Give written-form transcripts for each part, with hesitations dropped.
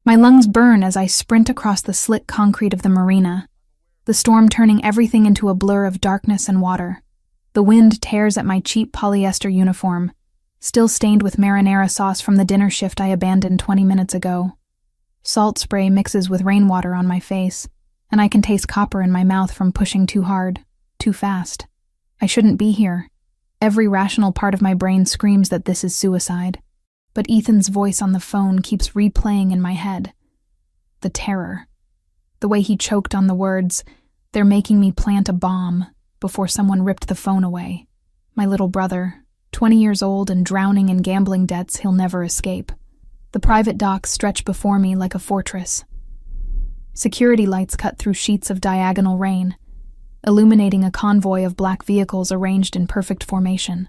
My lungs burn as I sprint across the slick concrete of the marina, the storm turning everything into a blur of darkness and water. The wind tears at my cheap polyester uniform, still stained with marinara sauce from the dinner shift I abandoned 20 minutes ago. Salt spray mixes with rainwater on my face, and I can taste copper in my mouth from pushing too hard, too fast. I shouldn't be here. Every rational part of my brain screams that this is suicide. But Ethan's voice on the phone keeps replaying in my head. The terror. The way he choked on the words, "They're making me plant a bomb," before someone ripped the phone away. My little brother, 20 years old and drowning in gambling debts he'll never escape. The private docks stretch before me like a fortress. Security lights cut through sheets of diagonal rain, illuminating a convoy of black vehicles arranged in perfect formation.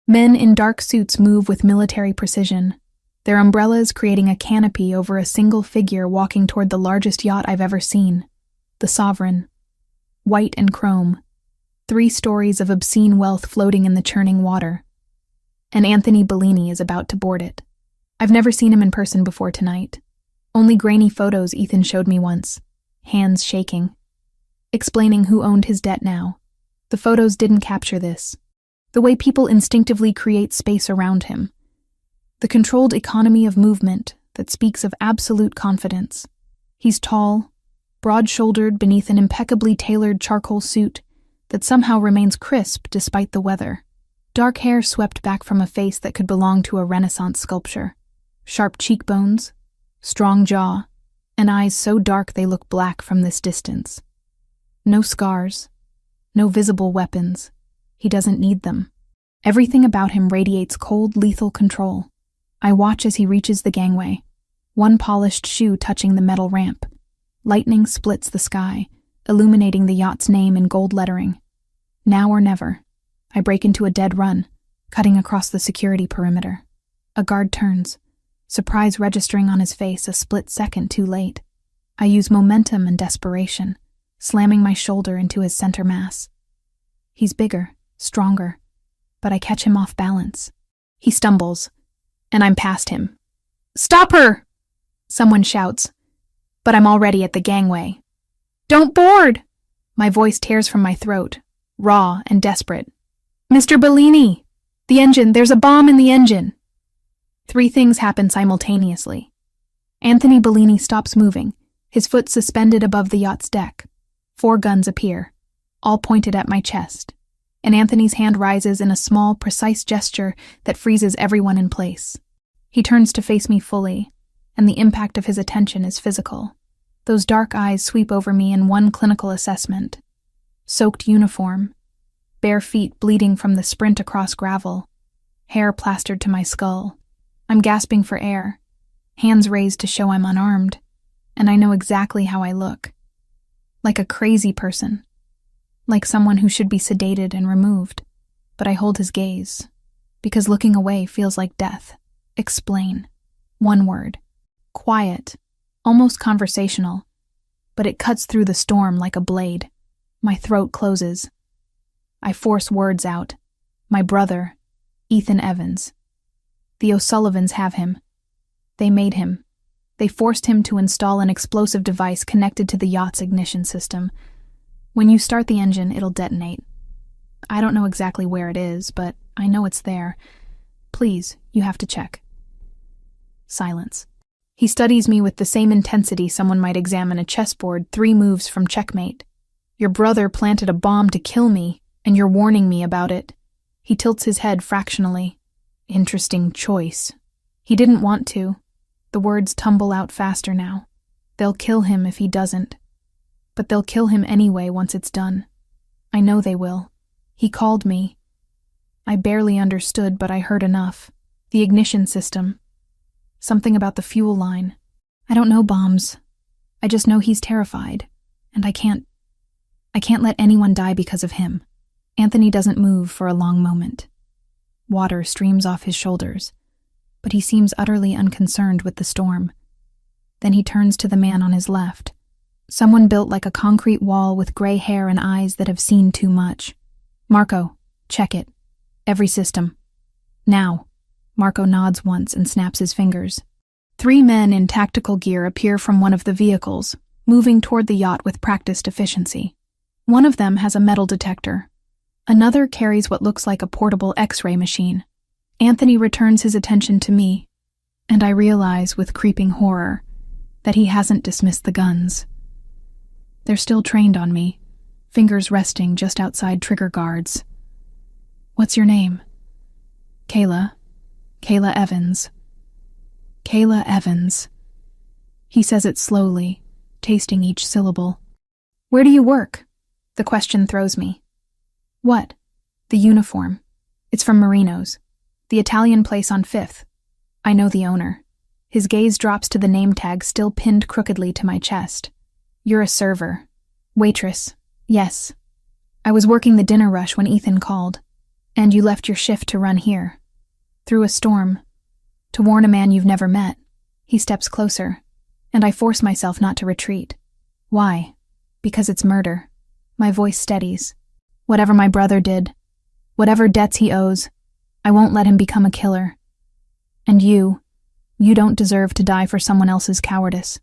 Men in dark suits move with military precision, their umbrellas creating a canopy over a single figure walking toward the largest yacht I've ever seen, the Sovereign. White and chrome, 3 stories of obscene wealth floating in the churning water. And Anthony Bellini is about to board it. I've never seen him in person before tonight. Only grainy photos Ethan showed me once, hands shaking, explaining who owned his debt now. The photos didn't capture this. The way people instinctively create space around him. The controlled economy of movement that speaks of absolute confidence. He's tall, broad-shouldered beneath an impeccably tailored charcoal suit that somehow remains crisp despite the weather. Dark hair swept back from a face that could belong to a Renaissance sculpture. Sharp cheekbones, strong jaw, and eyes so dark they look black from this distance. No scars, no visible weapons. He doesn't need them. Everything about him radiates cold, lethal control. I watch as he reaches the gangway, one polished shoe touching the metal ramp. Lightning splits the sky, illuminating the yacht's name in gold lettering. Now or never. I break into a dead run, cutting across the security perimeter. A guard turns, surprise registering on his face a split second too late. I use momentum and desperation, slamming my shoulder into his center mass. He's bigger, stronger, but I catch him off balance. He stumbles, and I'm past him. "Stop her!" someone shouts, but I'm already at the gangway. "Don't board!" My voice tears from my throat, raw and desperate. "Mr. Bellini! The engine, there's a bomb in the engine!" 3 things happen simultaneously. Anthony Bellini stops moving, his foot suspended above the yacht's deck. 4 guns appear, all pointed at my chest, and Anthony's hand rises in a small, precise gesture that freezes everyone in place. He turns to face me fully, and the impact of his attention is physical. Those dark eyes sweep over me in one clinical assessment. Soaked uniform, bare feet bleeding from the sprint across gravel, hair plastered to my skull. I'm gasping for air, hands raised to show I'm unarmed, and I know exactly how I look. Like a crazy person. Like someone who should be sedated and removed. But I hold his gaze, because looking away feels like death. Explain. 1 word. Quiet, almost conversational, but it cuts through the storm like a blade. My throat closes. I force words out. My brother, Ethan Evans. The O'Sullivans have him. They made him. They forced him to install an explosive device connected to the yacht's ignition system. When you start the engine, it'll detonate. I don't know exactly where it is, but I know it's there. Please, you have to check. Silence. He studies me with the same intensity someone might examine a chessboard 3 moves from checkmate. "Your brother planted a bomb to kill me, and you're warning me about it." He tilts his head fractionally. Interesting choice. He didn't want to. The words tumble out faster now. They'll kill him if he doesn't. But they'll kill him anyway once it's done. I know they will. He called me. I barely understood, but I heard enough. The ignition system. Something about the fuel line. I don't know bombs. I just know he's terrified. And I can't let anyone die because of him. Anthony doesn't move for a long moment. Water streams off his shoulders, but he seems utterly unconcerned with the storm. Then he turns to the man on his left. Someone built like a concrete wall with gray hair and eyes that have seen too much. "Marco, check it. Every system. Now." Marco nods once and snaps his fingers. 3 men in tactical gear appear from one of the vehicles, moving toward the yacht with practiced efficiency. One of them has a metal detector. Another carries what looks like a portable X-ray machine. Anthony returns his attention to me, and I realize with creeping horror that he hasn't dismissed the guns. They're still trained on me, fingers resting just outside trigger guards. "What's your name?" "Kayla. Kayla Evans." "Kayla Evans." He says it slowly, tasting each syllable. "Where do you work?" The question throws me. "What?" "The uniform. It's from Marino's, the Italian place on 5th. I know the owner." His gaze drops to the name tag still pinned crookedly to my chest. "You're a server." "Waitress. Yes. I was working the dinner rush when Ethan called. And you left your shift to run here. Through a storm. To warn a man you've never met." He steps closer, and I force myself not to retreat. "Why?" "Because it's murder." My voice steadies. "Whatever my brother did, whatever debts he owes, I won't let him become a killer. And you don't deserve to die for someone else's cowardice."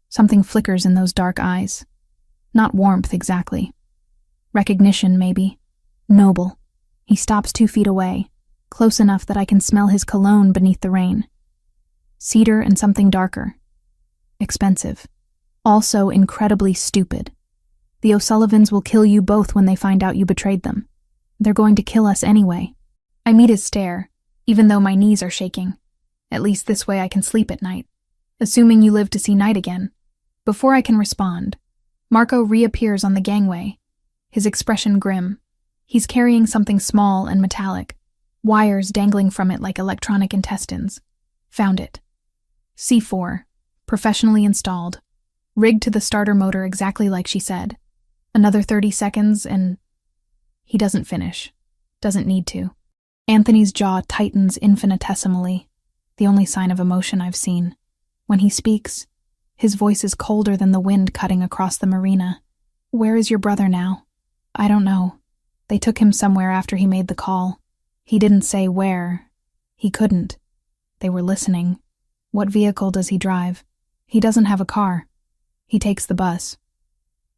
Something flickers in those dark eyes. Not warmth exactly. Recognition, maybe. Noble. He stops 2 feet away, close enough that I can smell his cologne beneath the rain. Cedar and something darker. Expensive. Also incredibly stupid. The O'Sullivans will kill you both when they find out you betrayed them. They're going to kill us anyway. I meet his stare, even though my knees are shaking. At least this way I can sleep at night. Assuming you live to see night again. Before I can respond, Marco reappears on the gangway, his expression grim. He's carrying something small and metallic, wires dangling from it like electronic intestines. Found it. C4, professionally installed, rigged to the starter motor exactly like she said. Another 30 seconds and... He doesn't finish. Doesn't need to. Anthony's jaw tightens infinitesimally, the only sign of emotion I've seen. When he speaks, his voice is colder than the wind cutting across the marina. "Where is your brother now?" "I don't know. They took him somewhere after he made the call. He didn't say where. He couldn't. They were listening." "What vehicle does he drive?" "He doesn't have a car. He takes the bus.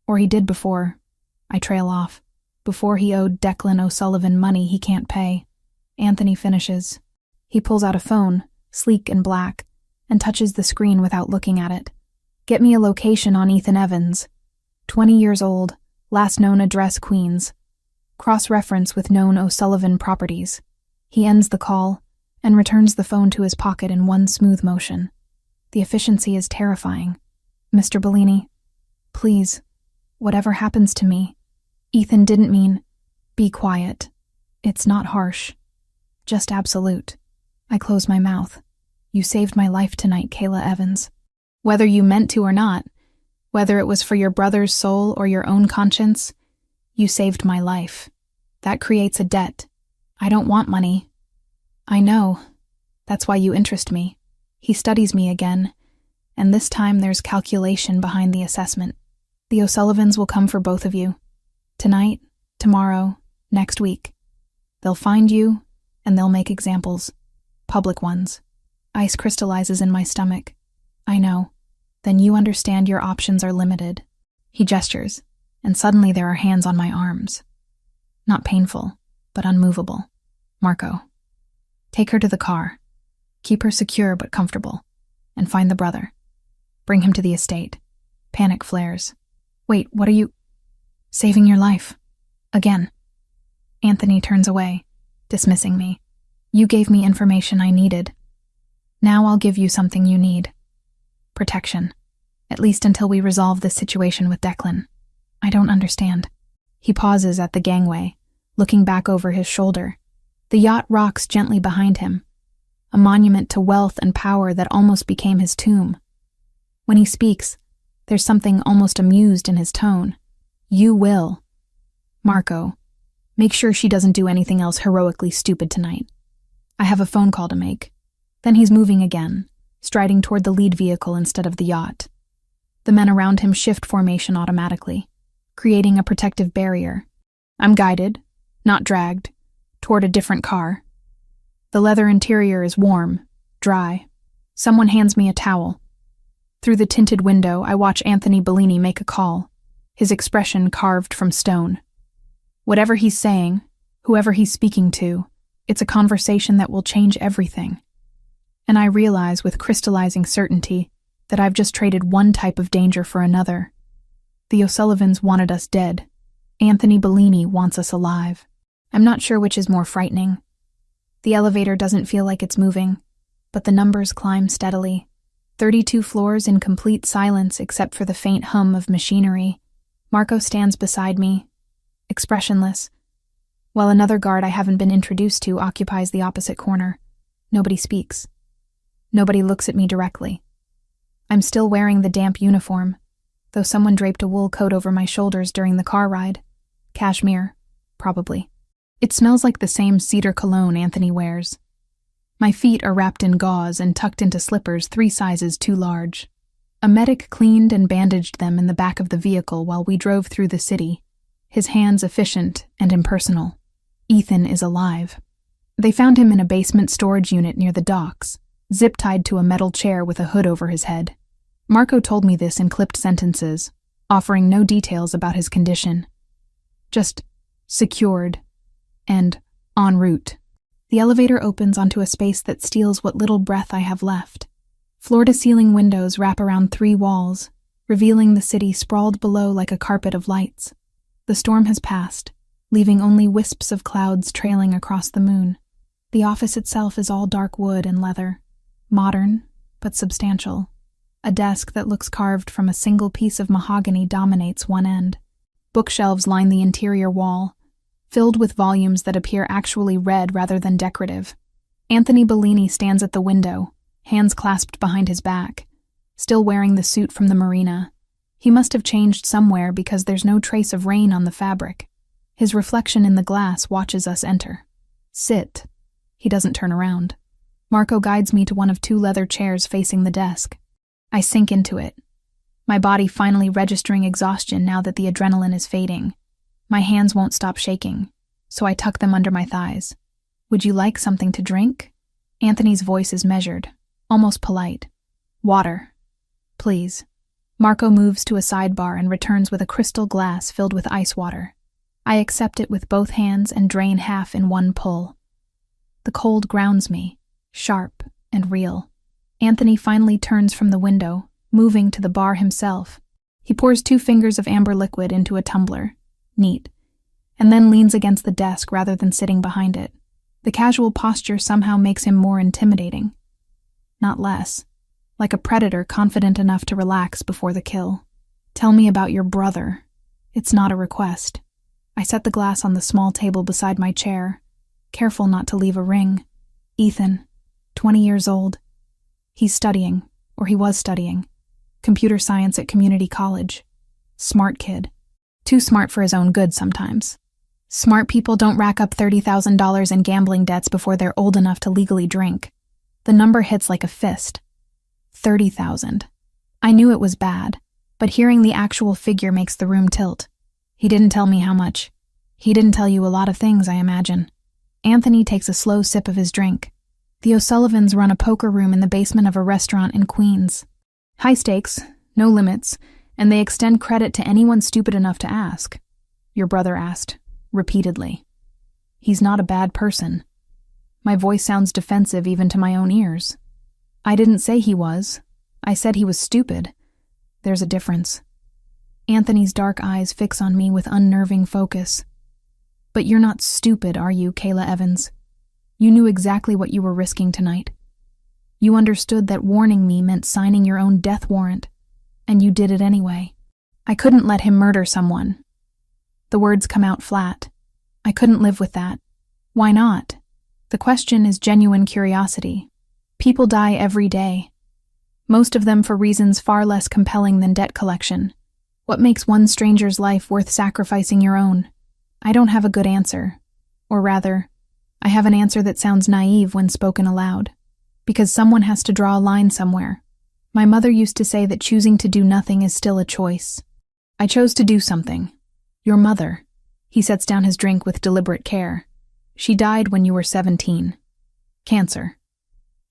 Or he did before." I trail off. "Before he owed Declan O'Sullivan money he can't pay." Anthony finishes. He pulls out a phone, sleek and black, and touches the screen without looking at it. "Get me a location on Ethan Evans. 20 years old, last known address Queens. Cross-reference with known O'Sullivan properties." He ends the call and returns the phone to his pocket in one smooth motion. The efficiency is terrifying. "Mr. Bellini, please, whatever happens to me, Ethan didn't mean..." "Be quiet. It's not harsh. Just absolute." I close my mouth. "You saved my life tonight, Kayla Evans. Whether you meant to or not, whether it was for your brother's soul or your own conscience, you saved my life. That creates a debt. I don't want money." "I know. That's why you interest me." He studies me again, and this time there's calculation behind the assessment. "The O'Sullivans will come for both of you. Tonight, tomorrow, next week. They'll find you, and they'll make examples. Public ones." Ice crystallizes in my stomach. "I know. Then you understand your options are limited." He gestures, and suddenly there are hands on my arms. Not painful, but unmovable. "Marco, take her to the car. Keep her secure but comfortable. And find the brother. Bring him to the estate." Panic flares. "Wait, what are you..." "Saving your life. Again." Anthony turns away, dismissing me. "You gave me information I needed. Now I'll give you something you need. Protection. At least until we resolve this situation with Declan." "I don't understand." He pauses at the gangway, looking back over his shoulder. The yacht rocks gently behind him, a monument to wealth and power that almost became his tomb. When he speaks, there's something almost amused in his tone. "You will. Marco, make sure she doesn't do anything else heroically stupid tonight. I have a phone call to make." Then he's moving again, striding toward the lead vehicle instead of the yacht. The men around him shift formation automatically, creating a protective barrier. I'm guided, not dragged, toward a different car. The leather interior is warm, dry, Someone hands me a towel. Through the tinted window, I watch Anthony Bellini make a call, his expression carved from stone. Whatever he's saying, whoever he's speaking to, it's a conversation that will change everything. And I realize with crystallizing certainty that I've just traded one type of danger for another. The O'Sullivans wanted us dead. Anthony Bellini wants us alive. I'm not sure which is more frightening. The elevator doesn't feel like it's moving, but the numbers climb steadily. 32 floors in complete silence except for the faint hum of machinery. Marco stands beside me, expressionless, while another guard I haven't been introduced to occupies the opposite corner. Nobody speaks. Nobody looks at me directly. I'm still wearing the damp uniform, though someone draped a wool coat over my shoulders during the car ride. Cashmere, probably. It smells like the same cedar cologne Anthony wears. My feet are wrapped in gauze and tucked into slippers 3 sizes too large. A medic cleaned and bandaged them in the back of the vehicle while we drove through the city, his hands efficient and impersonal. Ethan is alive. They found him in a basement storage unit near the docks, zip-tied to a metal chair with a hood over his head. Marco told me this in clipped sentences, offering no details about his condition. Just secured and en route. The elevator opens onto a space that steals what little breath I have left. Floor-to-ceiling windows wrap around 3 walls, revealing the city sprawled below like a carpet of lights. The storm has passed, leaving only wisps of clouds trailing across the moon. The office itself is all dark wood and leather, modern but substantial. A desk that looks carved from a single piece of mahogany dominates one end. Bookshelves line the interior wall, filled with volumes that appear actually read rather than decorative. Anthony Bellini stands at the window, hands clasped behind his back, still wearing the suit from the marina. He must have changed somewhere because there's no trace of rain on the fabric. His reflection in the glass watches us enter. Sit. He doesn't turn around. Marco guides me to one of 2 leather chairs facing the desk. I sink into it, my body finally registering exhaustion now that the adrenaline is fading. My hands won't stop shaking, so I tuck them under my thighs. Would you like something to drink? Anthony's voice is measured, almost polite. Water. Please. Marco moves to a sidebar and returns with a crystal glass filled with ice water. I accept it with both hands and drain half in one pull. The cold grounds me, sharp and real. Anthony finally turns from the window, moving to the bar himself. He pours 2 fingers of amber liquid into a tumbler. Neat. And then leans against the desk rather than sitting behind it. The casual posture somehow makes him more intimidating. Not less. Like a predator confident enough to relax before the kill. Tell me about your brother. It's not a request. I set the glass on the small table beside my chair, careful not to leave a ring. Ethan, 20 years old. He's studying, or he was studying, computer science at community college. Smart kid. Too smart for his own good sometimes. Smart people don't rack up $30,000 in gambling debts before they're old enough to legally drink. The number hits like a fist. 30,000. I knew it was bad, but hearing the actual figure makes the room tilt. He didn't tell me how much. He didn't tell you a lot of things, I imagine. Anthony takes a slow sip of his drink. The O'Sullivans run a poker room in the basement of a restaurant in Queens. High stakes, no limits, and they extend credit to anyone stupid enough to ask. Your brother asked, repeatedly. He's not a bad person. My voice sounds defensive even to my own ears. I didn't say he was. I said he was stupid. There's a difference. Anthony's dark eyes fix on me with unnerving focus. But you're not stupid, are you, Kayla Evans? You knew exactly what you were risking tonight. You understood that warning me meant signing your own death warrant. And you did it anyway. I couldn't let him murder someone. The words come out flat. I couldn't live with that. Why not? The question is genuine curiosity. People die every day. Most of them for reasons far less compelling than debt collection. What makes one stranger's life worth sacrificing your own? I don't have a good answer. Or rather, I have an answer that sounds naive when spoken aloud. Because someone has to draw a line somewhere. My mother used to say that choosing to do nothing is still a choice. I chose to do something. Your mother. He sets down his drink with deliberate care. She died when you were 17. Cancer.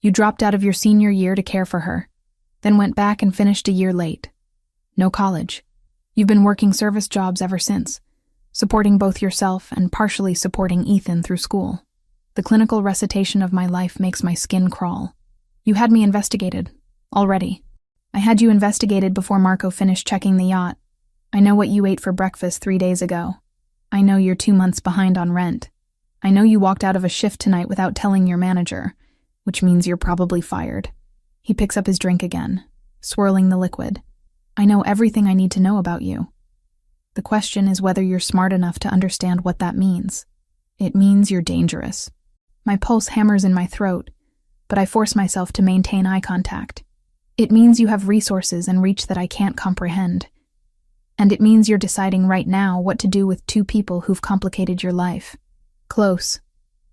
You dropped out of your senior year to care for her, then went back and finished a year late. No college. You've been working service jobs ever since, supporting both yourself and partially supporting Ethan through school. The clinical recitation of my life makes my skin crawl. You had me investigated, already. I had you investigated before Marco finished checking the yacht. I know what you ate for breakfast 3 days ago. I know you're 2 months behind on rent. I know you walked out of a shift tonight without telling your manager, which means you're probably fired. He picks up his drink again, swirling the liquid. I know everything I need to know about you. The question is whether you're smart enough to understand what that means. It means you're dangerous. My pulse hammers in my throat, but I force myself to maintain eye contact. It means you have resources and reach that I can't comprehend. And it means you're deciding right now what to do with 2 people who've complicated your life. Close.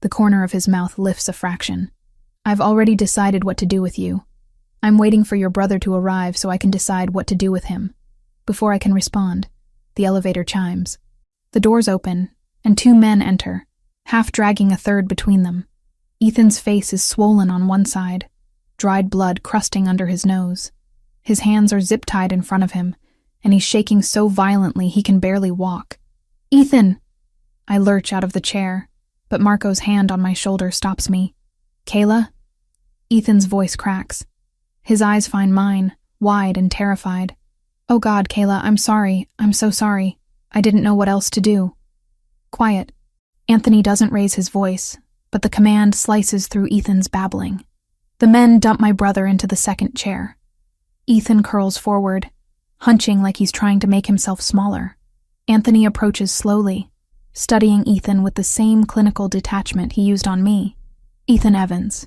The corner of his mouth lifts a fraction. I've already decided what to do with you. I'm waiting for your brother to arrive so I can decide what to do with him. Before I can respond, the elevator chimes. The doors open, and 2 men enter, half dragging a third between them. Ethan's face is swollen on one side, dried blood crusting under his nose. His hands are zip-tied in front of him, and he's shaking so violently he can barely walk. Ethan! I lurch out of the chair, but Marco's hand on my shoulder stops me. Kayla? Ethan's voice cracks. His eyes find mine, wide and terrified. Oh God, Kayla, I'm sorry. I'm so sorry. I didn't know what else to do. Quiet. Anthony doesn't raise his voice, but the command slices through Ethan's babbling. The men dump my brother into the second chair. Ethan curls forward, hunching like he's trying to make himself smaller. Anthony approaches slowly, studying Ethan with the same clinical detachment he used on me. Ethan Evans,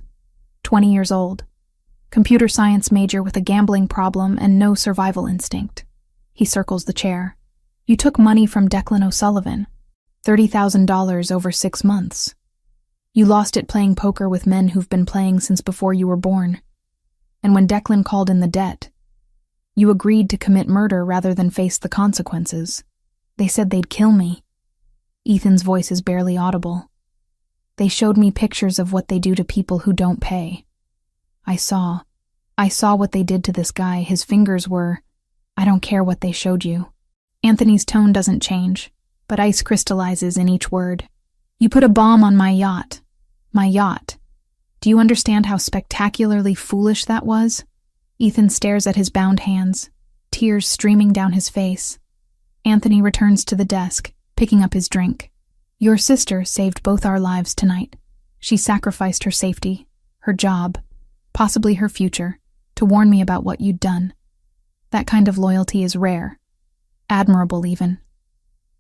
20 years old. Computer science major with a gambling problem and no survival instinct. He circles the chair. You took money from Declan O'Sullivan, $30,000 over 6 months. You lost it playing poker with men who've been playing since before you were born. And when Declan called in the debt, you agreed to commit murder rather than face the consequences. They said they'd kill me. Ethan's voice is barely audible. They showed me pictures of what they do to people who don't pay. I saw what they did to this guy. His fingers were, I don't care what they showed you. Anthony's tone doesn't change, but ice crystallizes in each word. You put a bomb on my yacht. My yacht. Do you understand how spectacularly foolish that was? Ethan stares at his bound hands, tears streaming down his face. Anthony returns to the desk, picking up his drink. Your sister saved both our lives tonight. She sacrificed her safety, her job, possibly her future, to warn me about what you'd done. That kind of loyalty is rare. Admirable, even.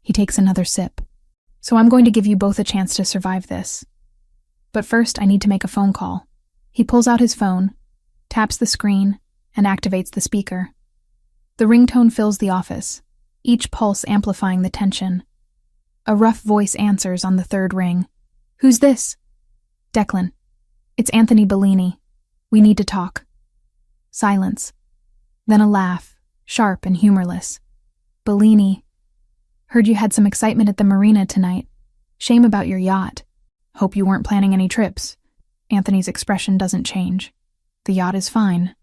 He takes another sip. So I'm going to give you both a chance to survive this. But first, I need to make a phone call. He pulls out his phone, taps the screen, and activates the speaker. The ringtone fills the office, each pulse amplifying the tension. A rough voice answers on the third ring. Who's this? Declan. It's Anthony Bellini. We need to talk. Silence. Then a laugh, sharp and humorless. Bellini. Heard you had some excitement at the marina tonight. Shame about your yacht. Hope you weren't planning any trips. Anthony's expression doesn't change. The yacht is fine.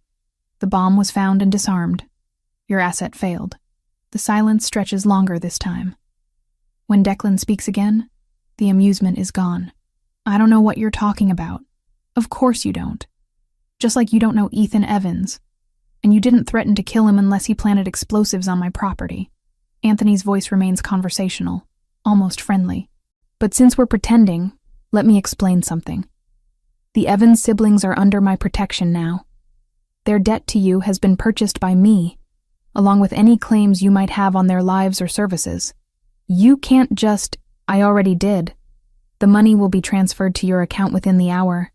The bomb was found and disarmed. Your asset failed. The silence stretches longer this time. When Declan speaks again, the amusement is gone. I don't know what you're talking about. Of course you don't. Just like you don't know Ethan Evans. And you didn't threaten to kill him unless he planted explosives on my property. Anthony's voice remains conversational, almost friendly. But since we're pretending, let me explain something. The Evans siblings are under my protection now. Their debt to you has been purchased by me, along with any claims you might have on their lives or services. You can't just, I already did. The money will be transferred to your account within the hour.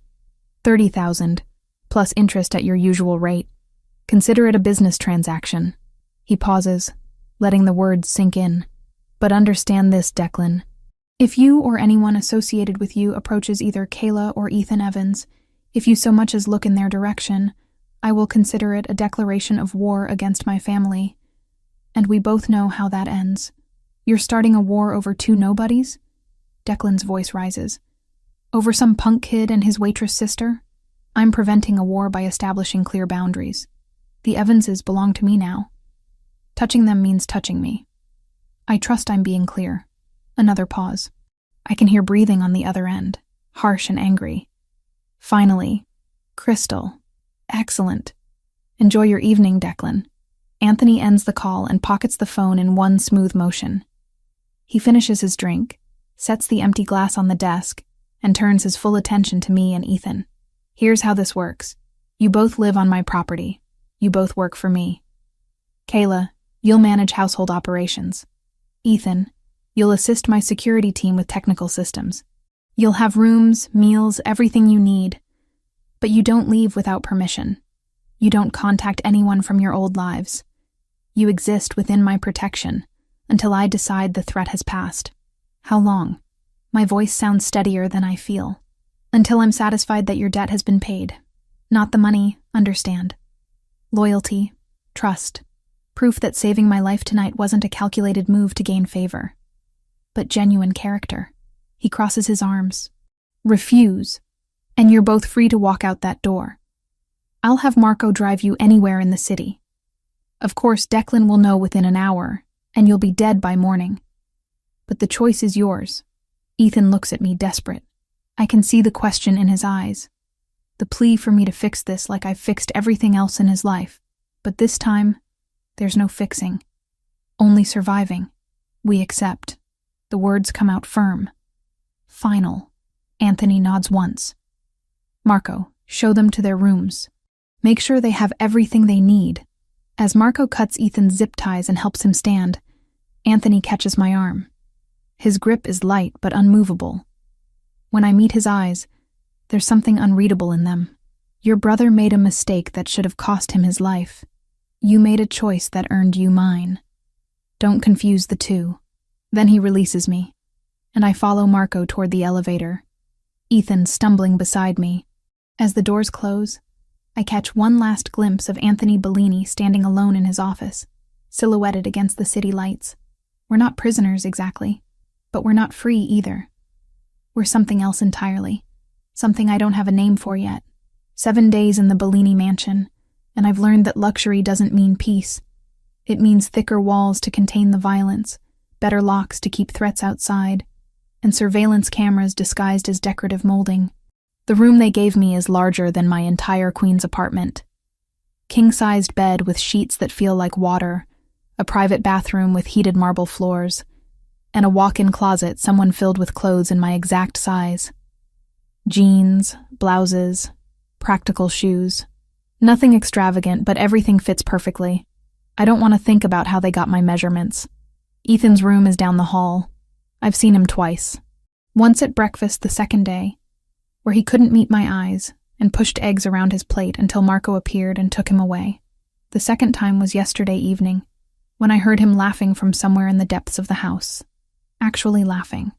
$30,000, plus interest at your usual rate. Consider it a business transaction. He pauses, letting the words sink in. But understand this, Declan. If you or anyone associated with you approaches either Kayla or Ethan Evans, if you so much as look in their direction, I will consider it a declaration of war against my family. And we both know how that ends. You're starting a war over 2 nobodies? Declan's voice rises. Over some punk kid and his waitress sister? I'm preventing a war by establishing clear boundaries. The Evanses belong to me now. Touching them means touching me. I trust I'm being clear. Another pause. I can hear breathing on the other end, harsh and angry. Finally, Crystal. Excellent. Enjoy your evening, Declan. Anthony ends the call and pockets the phone in one smooth motion. He finishes his drink, sets the empty glass on the desk, and turns his full attention to me and Ethan. Here's how this works. You both live on my property. You both work for me. Kayla, you'll manage household operations. Ethan, you'll assist my security team with technical systems. You'll have rooms, meals, everything you need. But you don't leave without permission. You don't contact anyone from your old lives. You exist within my protection until I decide the threat has passed. How long? My voice sounds steadier than I feel. Until I'm satisfied that your debt has been paid. Not the money, understand. Loyalty, trust, proof that saving my life tonight wasn't a calculated move to gain favor, but genuine character. He crosses his arms. Refuse, and you're both free to walk out that door. I'll have Marco drive you anywhere in the city. Of course, Declan will know within an hour, and you'll be dead by morning. But the choice is yours. Ethan looks at me desperate. I can see the question in his eyes. The plea for me to fix this like I've fixed everything else in his life. But this time, there's no fixing. Only surviving. We accept. The words come out firm. Final. Anthony nods once. Marco, show them to their rooms. Make sure they have everything they need. As Marco cuts Ethan's zip ties and helps him stand, Anthony catches my arm. His grip is light but unmovable. When I meet his eyes, there's something unreadable in them. Your brother made a mistake that should have cost him his life. You made a choice that earned you mine. Don't confuse the two. Then he releases me, and I follow Marco toward the elevator, Ethan stumbling beside me. As the doors close, I catch one last glimpse of Anthony Bellini standing alone in his office, silhouetted against the city lights. We're not prisoners exactly, but we're not free either. We're something else entirely, something I don't have a name for yet. 7 days in the Bellini mansion, and I've learned that luxury doesn't mean peace. It means thicker walls to contain the violence, better locks to keep threats outside, and surveillance cameras disguised as decorative molding. The room they gave me is larger than my entire queen's apartment. King-sized bed with sheets that feel like water, a private bathroom with heated marble floors, and a walk-in closet someone filled with clothes in my exact size. Jeans, blouses, practical shoes. Nothing extravagant, but everything fits perfectly. I don't want to think about how they got my measurements. Ethan's room is down the hall. I've seen him twice. Once at breakfast the second day, where he couldn't meet my eyes and pushed eggs around his plate until Marco appeared and took him away. The second time was yesterday evening, when I heard him laughing from somewhere in the depths of the house. Actually laughing.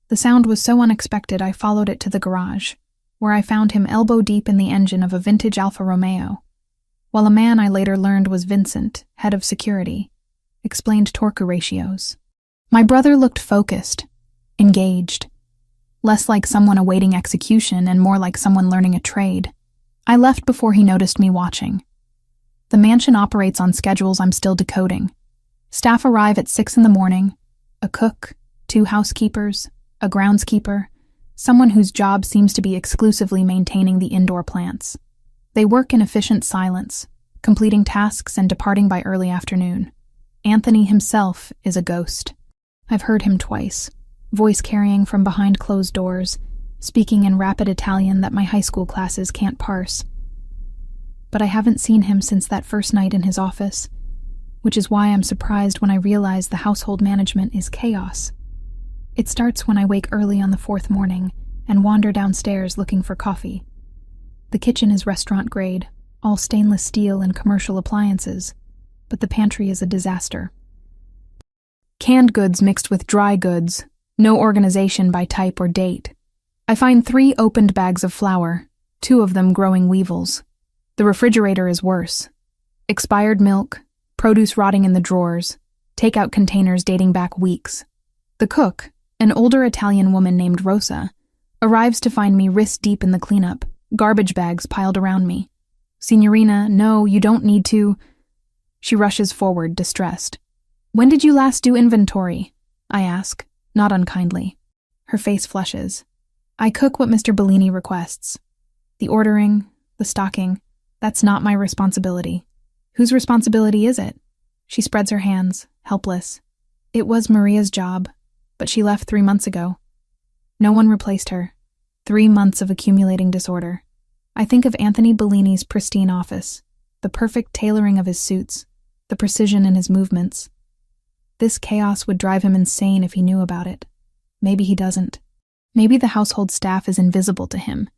The sound was so unexpected I followed it to the garage, where I found him elbow-deep in the engine of a vintage Alfa Romeo, while a man I later learned was Vincent, head of security, explained torque ratios. My brother looked focused, engaged, less like someone awaiting execution and more like someone learning a trade. I left before he noticed me watching. The mansion operates on schedules I'm still decoding. Staff arrive at 6 a.m, a cook, 2 housekeepers, a groundskeeper, someone whose job seems to be exclusively maintaining the indoor plants. They work in efficient silence, completing tasks and departing by early afternoon. Anthony himself is a ghost. I've heard him twice, voice carrying from behind closed doors, speaking in rapid Italian that my high school classes can't parse. But I haven't seen him since that first night in his office, which is why I'm surprised when I realize the household management is chaos. It starts when I wake early on the 4th morning and wander downstairs looking for coffee. The kitchen is restaurant grade, all stainless steel and commercial appliances, but the pantry is a disaster. Canned goods mixed with dry goods, no organization by type or date. I find 3 opened bags of flour, 2 of them growing weevils. The refrigerator is worse. Expired milk, produce rotting in the drawers, takeout containers dating back weeks. The cook, an older Italian woman named Rosa, arrives to find me wrist-deep in the cleanup, Garbage bags piled around me. Signorina, no, you don't need to. She rushes forward, distressed. When did you last do inventory? I ask, not unkindly. Her face flushes. I cook what Mr. Bellini requests. The ordering, the stocking, that's not my responsibility. Whose responsibility is it? She spreads her hands, helpless. It was Maria's job, but she left 3 months ago. No one replaced her. 3 months of accumulating disorder. I think of Anthony Bellini's pristine office, the perfect tailoring of his suits, the precision in his movements. This chaos would drive him insane if he knew about it. Maybe he doesn't. Maybe the household staff is invisible to him,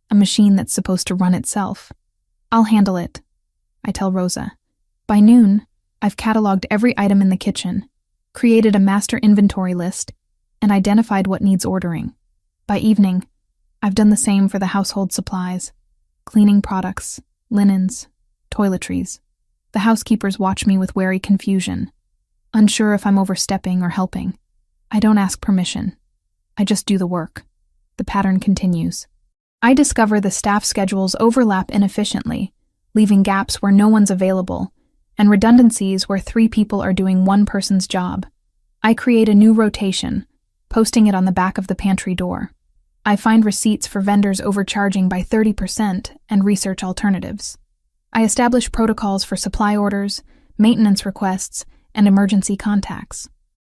a machine that's supposed to run itself. I'll handle it, I tell Rosa. By noon, I've cataloged every item in the kitchen, created a master inventory list, and identified what needs ordering. By evening, I've done the same for the household supplies, cleaning products, linens, toiletries. The housekeepers watch me with wary confusion, unsure if I'm overstepping or helping. I don't ask permission. I just do the work. The pattern continues. I discover the staff schedules overlap inefficiently, leaving gaps where no one's available, and redundancies where 3 people are doing one person's job. I create a new rotation, posting it on the back of the pantry door. I find receipts for vendors overcharging by 30% and research alternatives. I establish protocols for supply orders, maintenance requests, and emergency contacts.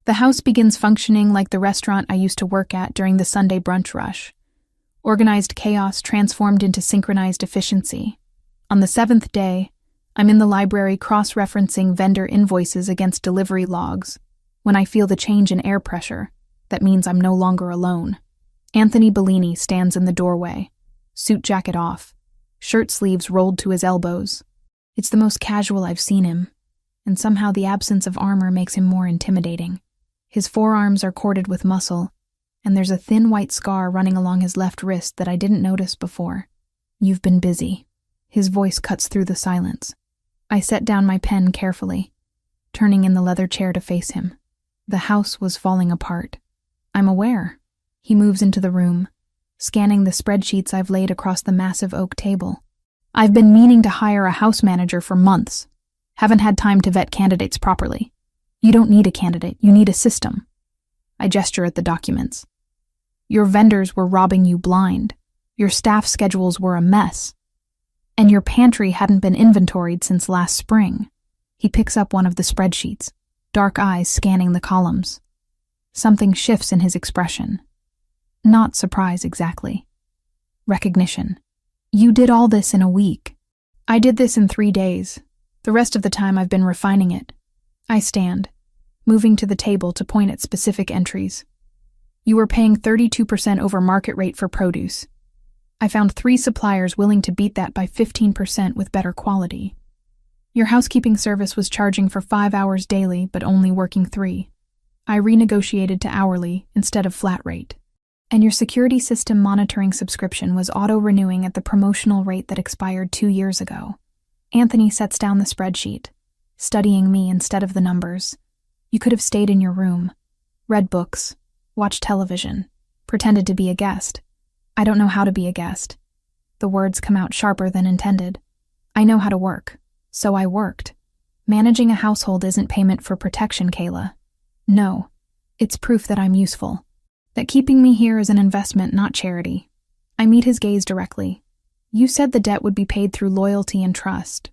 The house begins functioning like the restaurant I used to work at during the Sunday brunch rush. Organized chaos transformed into synchronized efficiency. On the 7th day, I'm in the library cross-referencing vendor invoices against delivery logs. When I feel the change in air pressure, that means I'm no longer alone. Anthony Bellini stands in the doorway, suit jacket off, shirt sleeves rolled to his elbows. It's the most casual I've seen him, and somehow the absence of armor makes him more intimidating. His forearms are corded with muscle, and there's a thin white scar running along his left wrist that I didn't notice before. You've been busy. His voice cuts through the silence. I set down my pen carefully, turning in the leather chair to face him. The house was falling apart. I'm aware. He moves into the room, scanning the spreadsheets I've laid across the massive oak table. I've been meaning to hire a house manager for months. Haven't had time to vet candidates properly. You don't need a candidate, you need a system. I gesture at the documents. Your vendors were robbing you blind. Your staff schedules were a mess. And your pantry hadn't been inventoried since last spring. He picks up one of the spreadsheets, dark eyes scanning the columns. Something shifts in his expression. Not surprise exactly. Recognition. You did all this in a week. I did this in 3 days. The rest of the time I've been refining it. I stand, moving to the table to point at specific entries. You were paying 32% over market rate for produce. I found 3 suppliers willing to beat that by 15% with better quality. Your housekeeping service was charging for 5 hours daily, but only working 3. I renegotiated to hourly instead of flat rate. And your security system monitoring subscription was auto-renewing at the promotional rate that expired 2 years ago. Anthony sets down the spreadsheet, studying me instead of the numbers. You could have stayed in your room, read books, watched television, pretended to be a guest. I don't know how to be a guest. The words come out sharper than intended. I know how to work, so I worked. Managing a household isn't payment for protection, Kayla. No, it's proof that I'm useful. That keeping me here is an investment, not charity. I meet his gaze directly. You said the debt would be paid through loyalty and trust.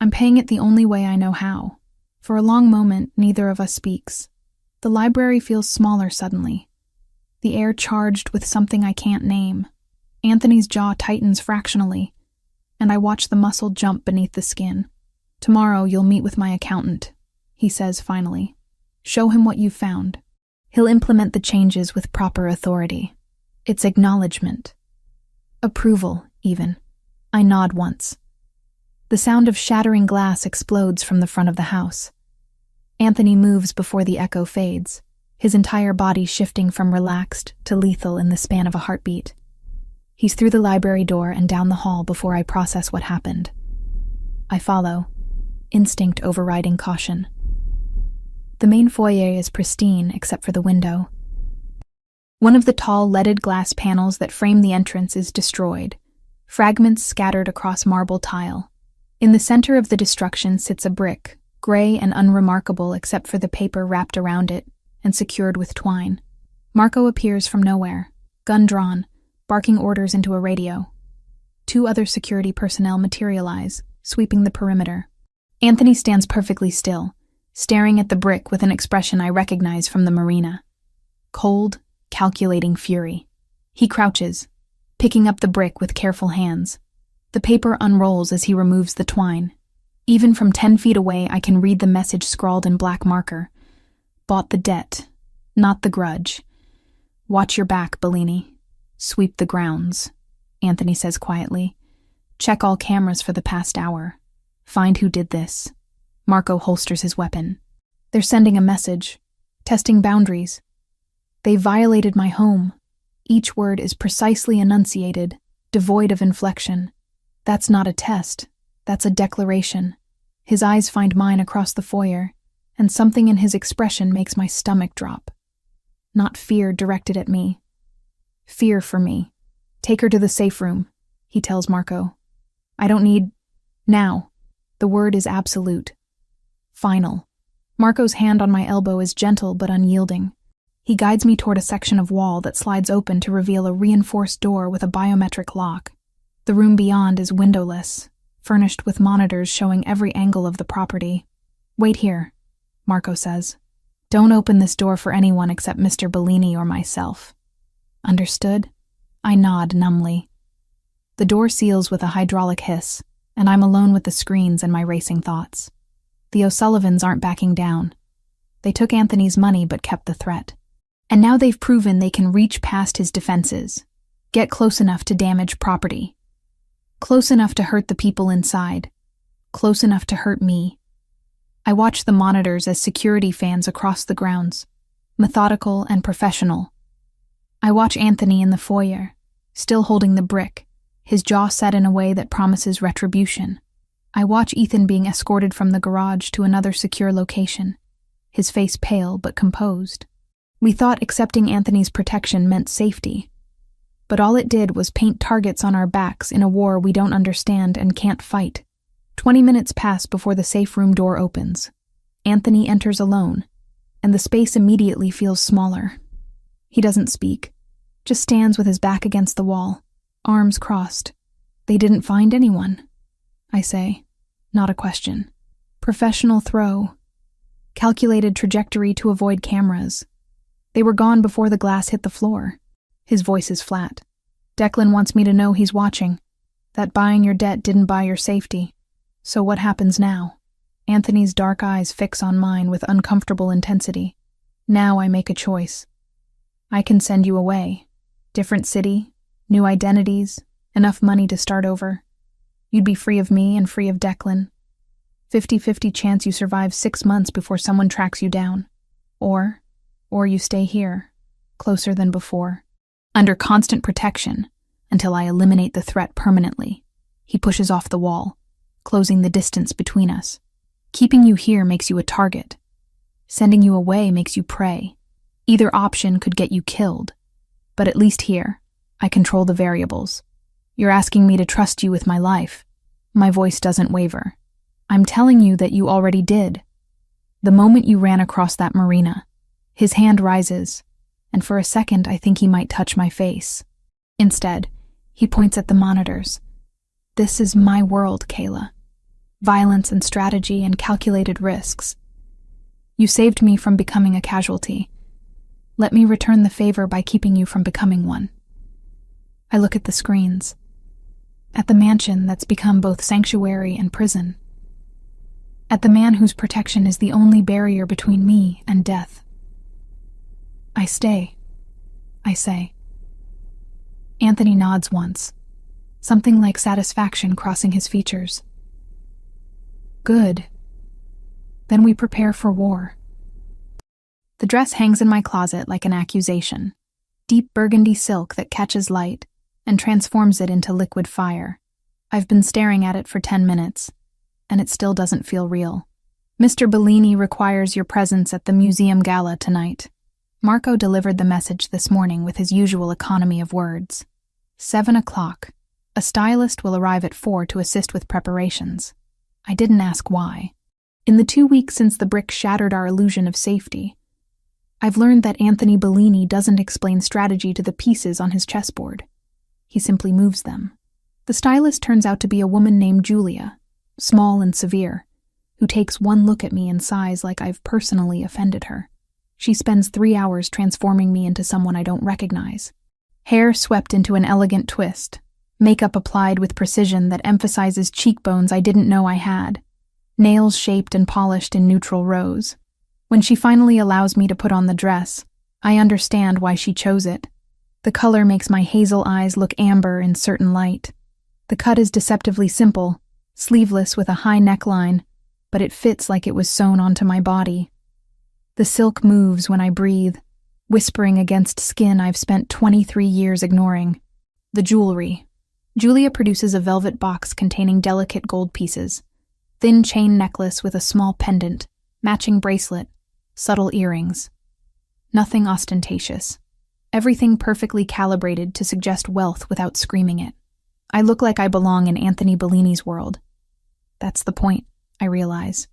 I'm paying it the only way I know how. For a long moment, neither of us speaks. The library feels smaller suddenly. The air charged with something I can't name. Anthony's jaw tightens fractionally, and I watch the muscle jump beneath the skin. Tomorrow you'll meet with my accountant, he says finally. Show him what you've found. He'll implement the changes with proper authority. It's acknowledgement. Approval, even. I nod once. The sound of shattering glass explodes from the front of the house. Anthony moves before the echo fades, his entire body shifting from relaxed to lethal in the span of a heartbeat. He's through the library door and down the hall before I process what happened. I follow, instinct overriding caution. The main foyer is pristine except for the window. One of the tall leaded glass panels that frame the entrance is destroyed, fragments scattered across marble tile. In the center of the destruction sits a brick, gray and unremarkable except for the paper wrapped around it and secured with twine. Marco appears from nowhere, gun drawn, barking orders into a radio. 2 other security personnel materialize, sweeping the perimeter. Anthony stands perfectly still, staring at the brick with an expression I recognize from the marina. Cold, calculating fury. He crouches, picking up the brick with careful hands. The paper unrolls as he removes the twine. Even from 10 feet away, I can read the message scrawled in black marker. Bought the debt, not the grudge. Watch your back, Bellini. Sweep the grounds, Anthony says quietly. Check all cameras for the past hour. Find who did this. Marco holsters his weapon. They're sending a message, testing boundaries. They violated my home. Each word is precisely enunciated, devoid of inflection. That's not a test. That's a declaration. His eyes find mine across the foyer, and something in his expression makes my stomach drop. Not fear directed at me. Fear for me. Take her to the safe room, he tells Marco. I don't need... now. The word is absolute. Final. Marco's hand on my elbow is gentle but unyielding. He guides me toward a section of wall that slides open to reveal a reinforced door with a biometric lock. The room beyond is windowless, furnished with monitors showing every angle of the property. Wait here, Marco says. Don't open this door for anyone except Mr. Bellini or myself. Understood? I nod numbly. The door seals with a hydraulic hiss, and I'm alone with the screens and my racing thoughts. The O'Sullivans aren't backing down. They took Anthony's money but kept the threat. And now they've proven they can reach past his defenses, get close enough to damage property, close enough to hurt the people inside, close enough to hurt me. I watch the monitors as security fans across the grounds, methodical and professional. I watch Anthony in the foyer, still holding the brick, his jaw set in a way that promises retribution. I watch Ethan being escorted from the garage to another secure location, his face pale but composed. We thought accepting Anthony's protection meant safety, but all it did was paint targets on our backs in a war we don't understand and can't fight. 20 minutes pass before the safe room door opens. Anthony enters alone, and the space immediately feels smaller. He doesn't speak, just stands with his back against the wall, arms crossed. They didn't find anyone, I say, not a question. Professional throw. Calculated trajectory to avoid cameras. They were gone before the glass hit the floor. His voice is flat. Declan wants me to know he's watching, that buying your debt didn't buy your safety. So what happens now? Anthony's dark eyes fix on mine with uncomfortable intensity. Now I make a choice. I can send you away. Different city, new identities, enough money to start over. You'd be free of me and free of Declan. 50-50 chance you survive 6 months before someone tracks you down. Or you stay here, closer than before, under constant protection, until I eliminate the threat permanently. He pushes off the wall, closing the distance between us. Keeping you here makes you a target. Sending you away makes you prey. Either option could get you killed. But at least here, I control the variables. You're asking me to trust you with my life. My voice doesn't waver. I'm telling you that you already did. The moment you ran across that marina, his hand rises, and for a second I think he might touch my face. Instead, he points at the monitors. This is my world, Kayla. Violence and strategy and calculated risks. You saved me from becoming a casualty. Let me return the favor by keeping you from becoming one. I look at the screens, at the mansion that's become both sanctuary and prison, at the man whose protection is the only barrier between me and death. I stay, I say. Anthony nods once, something like satisfaction crossing his features. Good. Then we prepare for war. The dress hangs in my closet like an accusation, deep burgundy silk that catches light and transforms it into liquid fire. I've been staring at it for 10 minutes, and it still doesn't feel real. Mr. Bellini requires your presence at the museum gala tonight. Marco delivered the message this morning with his usual economy of words. 7 o'clock. A stylist will arrive at 4 to assist with preparations. I didn't ask why. In the 2 weeks since the brick shattered our illusion of safety, I've learned that Anthony Bellini doesn't explain strategy to the pieces on his chessboard. He simply moves them. The stylist turns out to be a woman named Julia, small and severe, who takes one look at me and sighs like I've personally offended her. She spends 3 hours transforming me into someone I don't recognize. Hair swept into an elegant twist, makeup applied with precision that emphasizes cheekbones I didn't know I had, nails shaped and polished in neutral rose. When she finally allows me to put on the dress, I understand why she chose it. The color makes my hazel eyes look amber in certain light. The cut is deceptively simple, sleeveless with a high neckline, but it fits like it was sewn onto my body. The silk moves when I breathe, whispering against skin I've spent 23 years ignoring. The jewelry. Julia produces a velvet box containing delicate gold pieces, thin chain necklace with a small pendant, matching bracelet, subtle earrings. Nothing ostentatious. Everything perfectly calibrated to suggest wealth without screaming it. I look like I belong in Anthony Bellini's world. That's the point, I realize.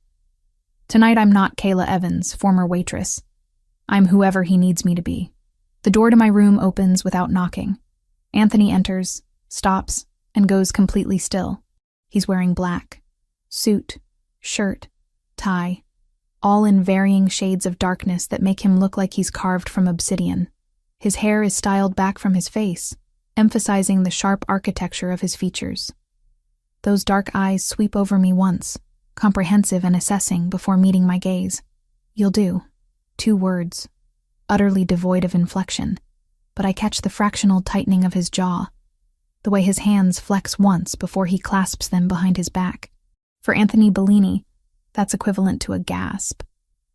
Tonight I'm not Kayla Evans, former waitress. I'm whoever he needs me to be. The door to my room opens without knocking. Anthony enters, stops, and goes completely still. He's wearing black. Suit, shirt, tie, all in varying shades of darkness that make him look like he's carved from obsidian. His hair is styled back from his face, emphasizing the sharp architecture of his features. Those dark eyes sweep over me once, comprehensive and assessing before meeting my gaze. You'll do. 2 words, utterly devoid of inflection, but I catch the fractional tightening of his jaw, the way his hands flex once before he clasps them behind his back. For Anthony Bellini, that's equivalent to a gasp.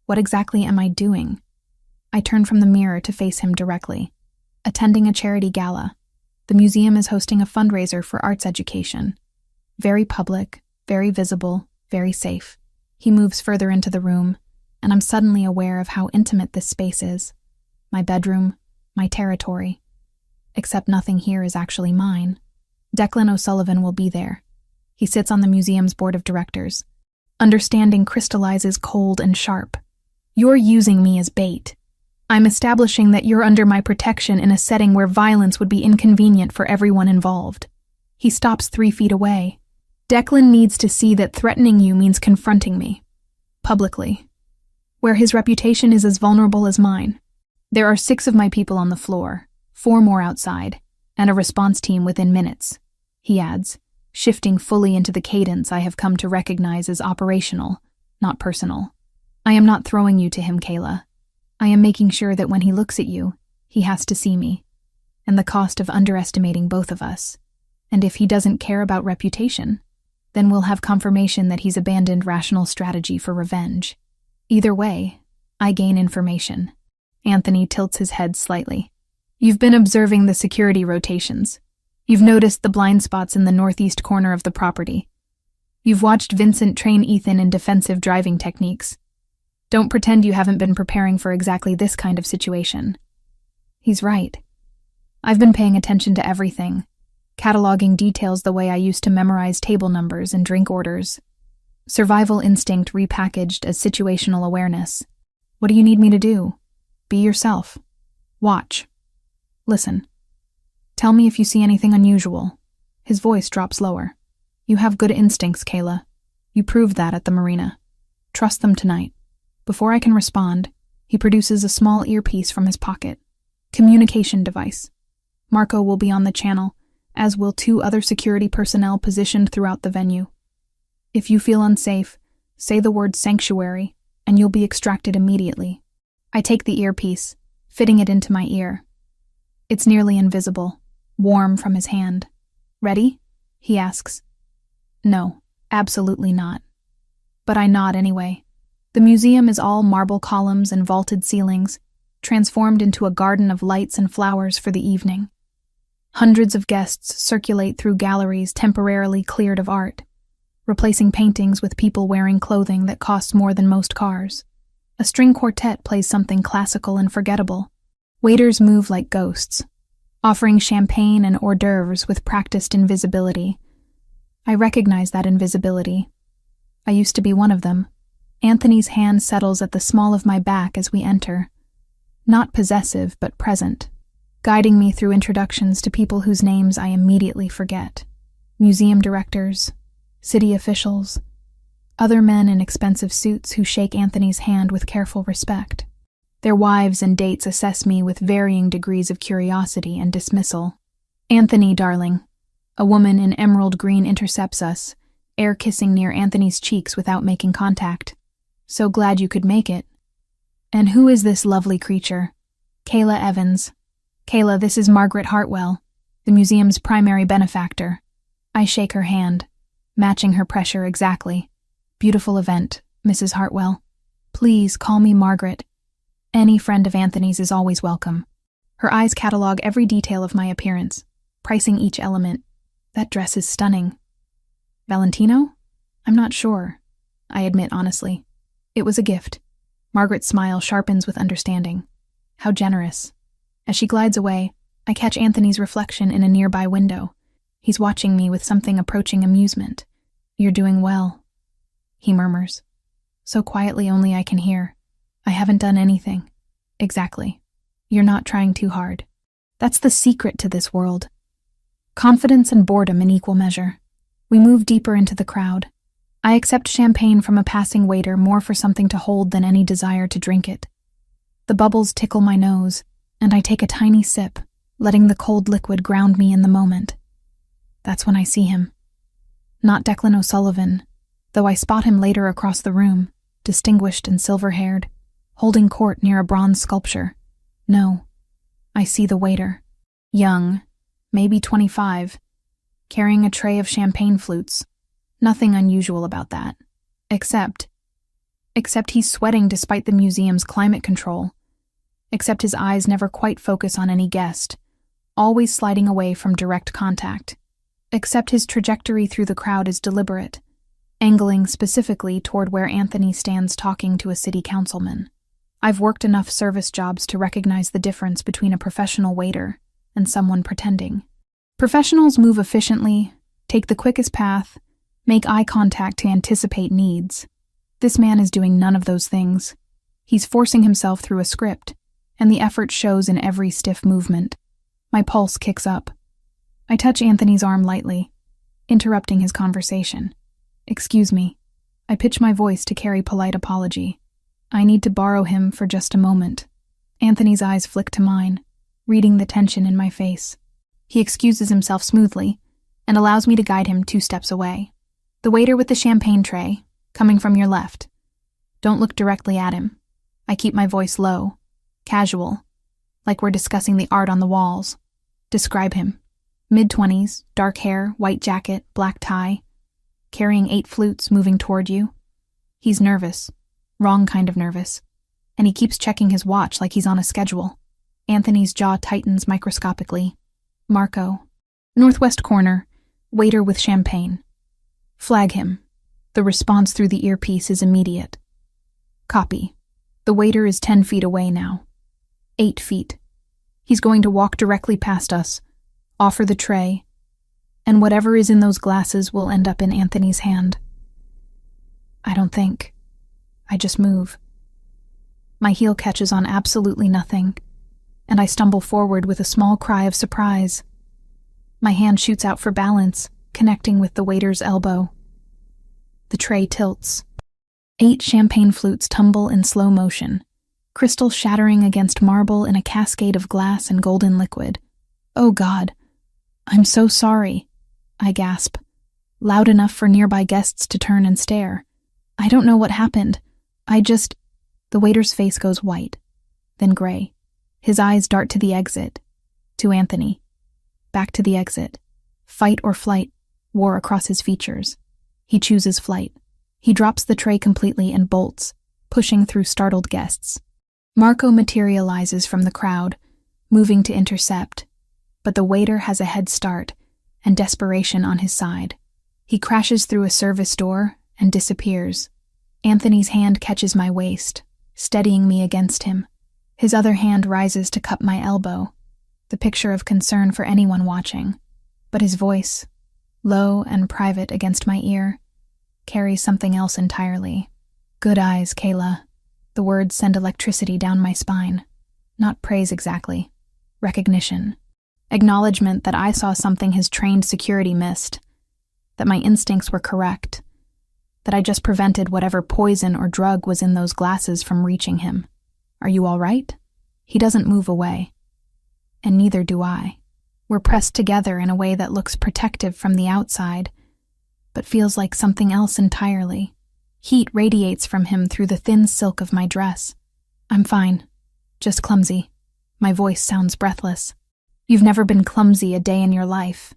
What exactly am I doing? I turn from the mirror to face him directly. Attending a charity gala. The museum is hosting a fundraiser for arts education. Very public, very visible, very safe. He moves further into the room, and I'm suddenly aware of how intimate this space is. My bedroom, my territory. Except nothing here is actually mine. Declan O'Sullivan will be there. He sits on the museum's board of directors. Understanding crystallizes cold and sharp. You're using me as bait. I'm establishing that you're under my protection in a setting where violence would be inconvenient for everyone involved. He stops 3 feet away. Declan needs to see that threatening you means confronting me. Publicly. Where his reputation is as vulnerable as mine. There are 6 of my people on the floor, 4 more outside, and a response team within minutes, he adds, shifting fully into the cadence I have come to recognize as operational, not personal. I am not throwing you to him, Kayla. I am making sure that when he looks at you, he has to see me, and the cost of underestimating both of us. And if he doesn't care about reputation, then we'll have confirmation that he's abandoned rational strategy for revenge. Either way, I gain information. Anthony tilts his head slightly. You've been observing the security rotations. You've noticed the blind spots in the northeast corner of the property. You've watched Vincent train Ethan in defensive driving techniques. Don't pretend you haven't been preparing for exactly this kind of situation. He's right. I've been paying attention to everything, cataloging details the way I used to memorize table numbers and drink orders. Survival instinct repackaged as situational awareness. What do you need me to do? Be yourself. Watch. Listen. Tell me if you see anything unusual. His voice drops lower. You have good instincts, Kayla. You proved that at the marina. Trust them tonight. Before I can respond, he produces a small earpiece from his pocket. Communication device. Marco will be on the channel, as will 2 other security personnel positioned throughout the venue. If you feel unsafe, say the word sanctuary, and you'll be extracted immediately. I take the earpiece, fitting it into my ear. It's nearly invisible, warm from his hand. Ready? He asks. No, absolutely not. But I nod anyway. The museum is all marble columns and vaulted ceilings, transformed into a garden of lights and flowers for the evening. Hundreds of guests circulate through galleries temporarily cleared of art, replacing paintings with people wearing clothing that costs more than most cars. A string quartet plays something classical and forgettable. Waiters move like ghosts. offering champagne and hors d'oeuvres with practiced invisibility. I recognize that invisibility. I used to be one of them. Anthony's hand settles at the small of my back as we enter. Not possessive, but present, guiding me through introductions to people whose names I immediately forget. Museum directors, city officials, other men in expensive suits who shake Anthony's hand with careful respect. Their wives and dates assess me with varying degrees of curiosity and dismissal. Anthony, darling. A woman in emerald green intercepts us, air kissing near Anthony's cheeks without making contact. So glad you could make it. And who is this lovely creature? Kayla Evans. Kayla, this is Margaret Hartwell, the museum's primary benefactor. I shake her hand, matching her pressure exactly. Beautiful event, Mrs. Hartwell. Please call me Margaret. Any friend of Anthony's is always welcome. Her eyes catalog every detail of my appearance, pricing each element. That dress is stunning. Valentino? I'm not sure, I admit honestly. It was a gift. Margaret's smile sharpens with understanding. How generous. As she glides away, I catch Anthony's reflection in a nearby window. He's watching me with something approaching amusement. You're doing well, he murmurs. So quietly only I can hear. I haven't done anything. Exactly. You're not trying too hard. That's the secret to this world. Confidence and boredom in equal measure. We move deeper into the crowd. I accept champagne from a passing waiter more for something to hold than any desire to drink it. The bubbles tickle my nose, and I take a tiny sip, letting the cold liquid ground me in the moment. That's when I see him. Not Declan O'Sullivan, though I spot him later across the room, distinguished and silver-haired, holding court near a bronze sculpture. No, I see the waiter. Young, maybe 25, carrying a tray of champagne flutes. Nothing unusual about that. Except he's sweating despite the museum's climate control. Except his eyes never quite focus on any guest, always sliding away from direct contact. Except his trajectory through the crowd is deliberate, angling specifically toward where Anthony stands talking to a city councilman. I've worked enough service jobs to recognize the difference between a professional waiter and someone pretending. Professionals move efficiently, take the quickest path, make eye contact to anticipate needs. This man is doing none of those things. He's forcing himself through a script, and the effort shows in every stiff movement. My pulse kicks up. I touch Anthony's arm lightly, interrupting his conversation. Excuse me. I pitch my voice to carry polite apology. I need to borrow him for just a moment. Anthony's eyes flick to mine, reading the tension in my face. He excuses himself smoothly and allows me to guide him 2 steps away. The waiter with the champagne tray, coming from your left. Don't look directly at him. I keep my voice low, casual, like we're discussing the art on the walls. Describe him. Mid-20s, dark hair, white jacket, black tie, carrying 8 flutes moving toward you. He's nervous, wrong kind of nervous, and he keeps checking his watch like he's on a schedule. Anthony's jaw tightens microscopically. Marco. Northwest corner, waiter with champagne. Flag him. The response through the earpiece is immediate. Copy. The waiter is 10 feet away now. 8 feet. He's going to walk directly past us, offer the tray, and whatever is in those glasses will end up in Anthony's hand. I don't think. I just move. My heel catches on absolutely nothing, and I stumble forward with a small cry of surprise. My hand shoots out for balance, connecting with the waiter's elbow. The tray tilts. 8 champagne flutes tumble in slow motion, crystal shattering against marble in a cascade of glass and golden liquid. Oh God, I'm so sorry, I gasp, loud enough for nearby guests to turn and stare. I don't know what happened. The waiter's face goes white, then gray. His eyes dart to the exit, to Anthony. Back to the exit. Fight or flight wore across his features. He chooses flight. He drops the tray completely and bolts, pushing through startled guests. Marco materializes from the crowd, moving to intercept, but the waiter has a head start and desperation on his side. He crashes through a service door and disappears. Anthony's hand catches my waist, steadying me against him. His other hand rises to cup my elbow. the picture of concern for anyone watching. But his voice, low and private against my ear, carries something else entirely. Good eyes, Kayla. The words send electricity down my spine. Not praise exactly. Recognition. Acknowledgement that I saw something his trained security missed. That my instincts were correct. That I just prevented whatever poison or drug was in those glasses from reaching him. Are you all right? He doesn't move away. And neither do I. We're pressed together in a way that looks protective from the outside, but feels like something else entirely. Heat radiates from him through the thin silk of my dress. I'm fine. Just clumsy. My voice sounds breathless. You've never been clumsy a day in your life.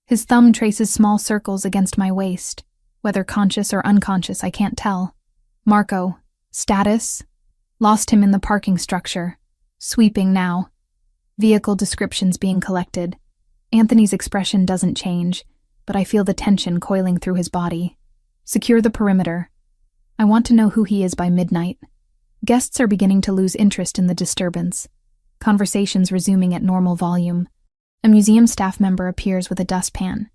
His thumb traces small circles against my waist. Whether conscious or unconscious, I can't tell. Marco. Status? Lost him in the parking structure. Sweeping now. Vehicle descriptions being collected. Anthony's expression doesn't change, but I feel the tension coiling through his body. Secure the perimeter. I want to know who he is by midnight. Guests are beginning to lose interest in the disturbance. Conversations resuming at normal volume. A museum staff member appears with a dustpan,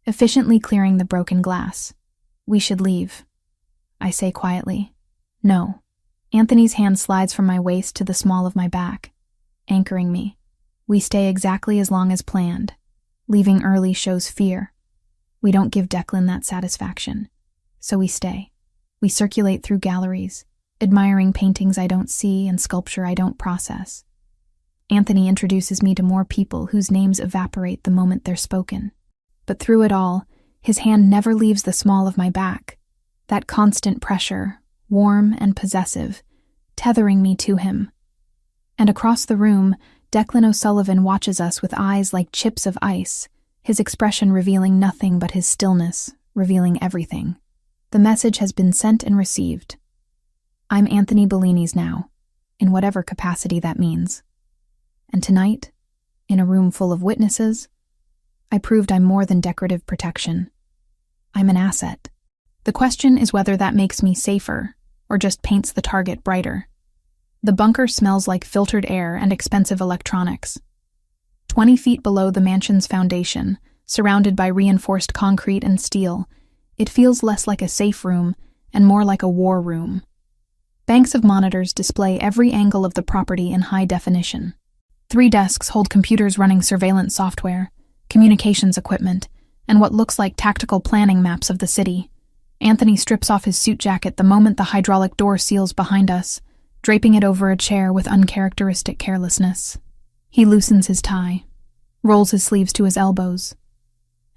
efficiently clearing the broken glass. We should leave. I say quietly. No. Anthony's hand slides from my waist to the small of my back, anchoring me. We stay exactly as long as planned. Leaving early shows fear. We don't give Declan that satisfaction. So we stay. We circulate through galleries, admiring paintings I don't see and sculpture I don't process. Anthony introduces me to more people whose names evaporate the moment they're spoken. But through it all, his hand never leaves the small of my back. That constant pressure, warm and possessive, tethering me to him. And across the room, Declan O'Sullivan watches us with eyes like chips of ice, his expression revealing nothing but his stillness, revealing everything. The message has been sent and received. I'm Anthony Bellini's now, in whatever capacity that means. And tonight, in a room full of witnesses, I proved I'm more than decorative protection. I'm an asset. The question is whether that makes me safer, or just paints the target brighter. The bunker smells like filtered air and expensive electronics. 20 feet below the mansion's foundation, surrounded by reinforced concrete and steel, it feels less like a safe room and more like a war room. Banks of monitors display every angle of the property in high definition. 3 desks hold computers running surveillance software, communications equipment, and what looks like tactical planning maps of the city. Anthony strips off his suit jacket the moment the hydraulic door seals behind us, draping it over a chair with uncharacteristic carelessness. He loosens his tie, rolls his sleeves to his elbows,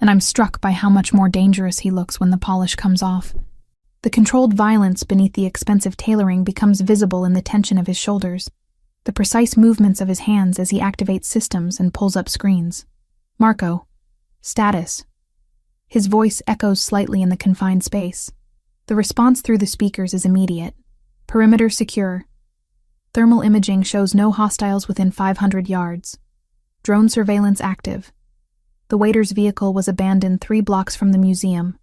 and I'm struck by how much more dangerous he looks when the polish comes off. The controlled violence beneath the expensive tailoring becomes visible in the tension of his shoulders, the precise movements of his hands as he activates systems and pulls up screens. Marco. Status. His voice echoes slightly in the confined space. The response through the speakers is immediate. Perimeter secure. Thermal imaging shows no hostiles within 500 yards. Drone surveillance active. The waiter's vehicle was abandoned 3 blocks from the museum.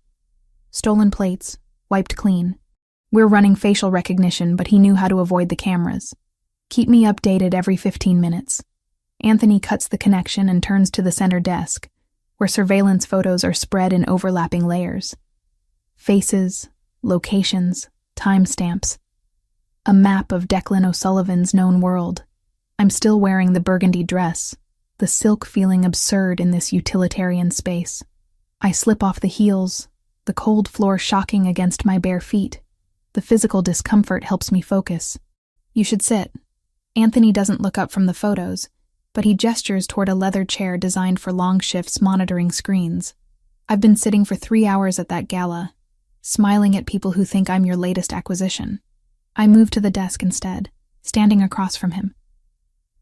Stolen plates, wiped clean. We're running facial recognition, but he knew how to avoid the cameras. Keep me updated every 15 minutes. Anthony cuts the connection and turns to the center desk, where surveillance photos are spread in overlapping layers. Faces, locations, timestamps. A map of Declan O'Sullivan's known world. I'm still wearing the burgundy dress, the silk feeling absurd in this utilitarian space. I slip off the heels, the cold floor shocking against my bare feet. The physical discomfort helps me focus. You should sit. Anthony doesn't look up from the photos, but he gestures toward a leather chair designed for long shifts monitoring screens. I've been sitting for 3 hours at that gala, smiling at people who think I'm your latest acquisition. I move to the desk instead, standing across from him.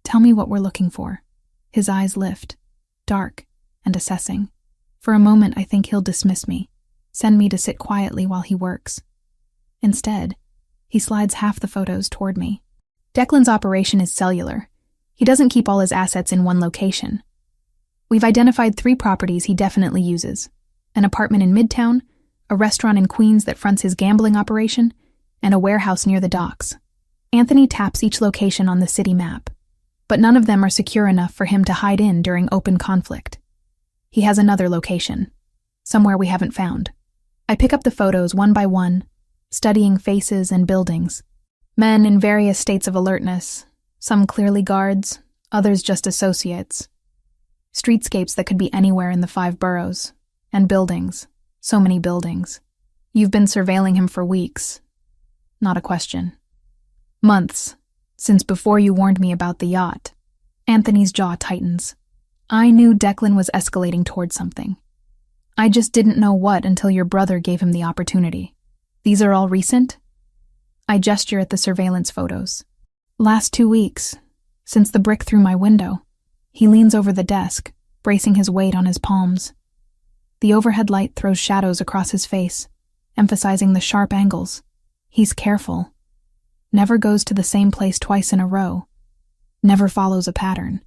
Tell me what we're looking for. His eyes lift, dark and assessing. For a moment, I think he'll dismiss me, send me to sit quietly while he works. Instead, he slides half the photos toward me. Declan's operation is cellular. He doesn't keep all his assets in one location. We've identified 3 properties he definitely uses: an apartment in Midtown, a restaurant in Queens that fronts his gambling operation, and a warehouse near the docks. Anthony taps each location on the city map. but none of them are secure enough for him to hide in during open conflict. He has another location, somewhere we haven't found. I pick up the photos one by one, studying faces and buildings. Men in various states of alertness, some clearly guards, others just associates. Streetscapes that could be anywhere in the 5 boroughs. And buildings, so many buildings. You've been surveilling him for weeks. Not a question. Months, since before you warned me about the yacht. Anthony's jaw tightens. I knew Declan was escalating towards something. I just didn't know what until your brother gave him the opportunity. These are all recent? I gesture at the surveillance photos. Last 2 weeks, since the brick through my window. He leans over the desk, bracing his weight on his palms. The overhead light throws shadows across his face, emphasizing the sharp angles. He's careful. Never goes to the same place twice in a row. Never follows a pattern.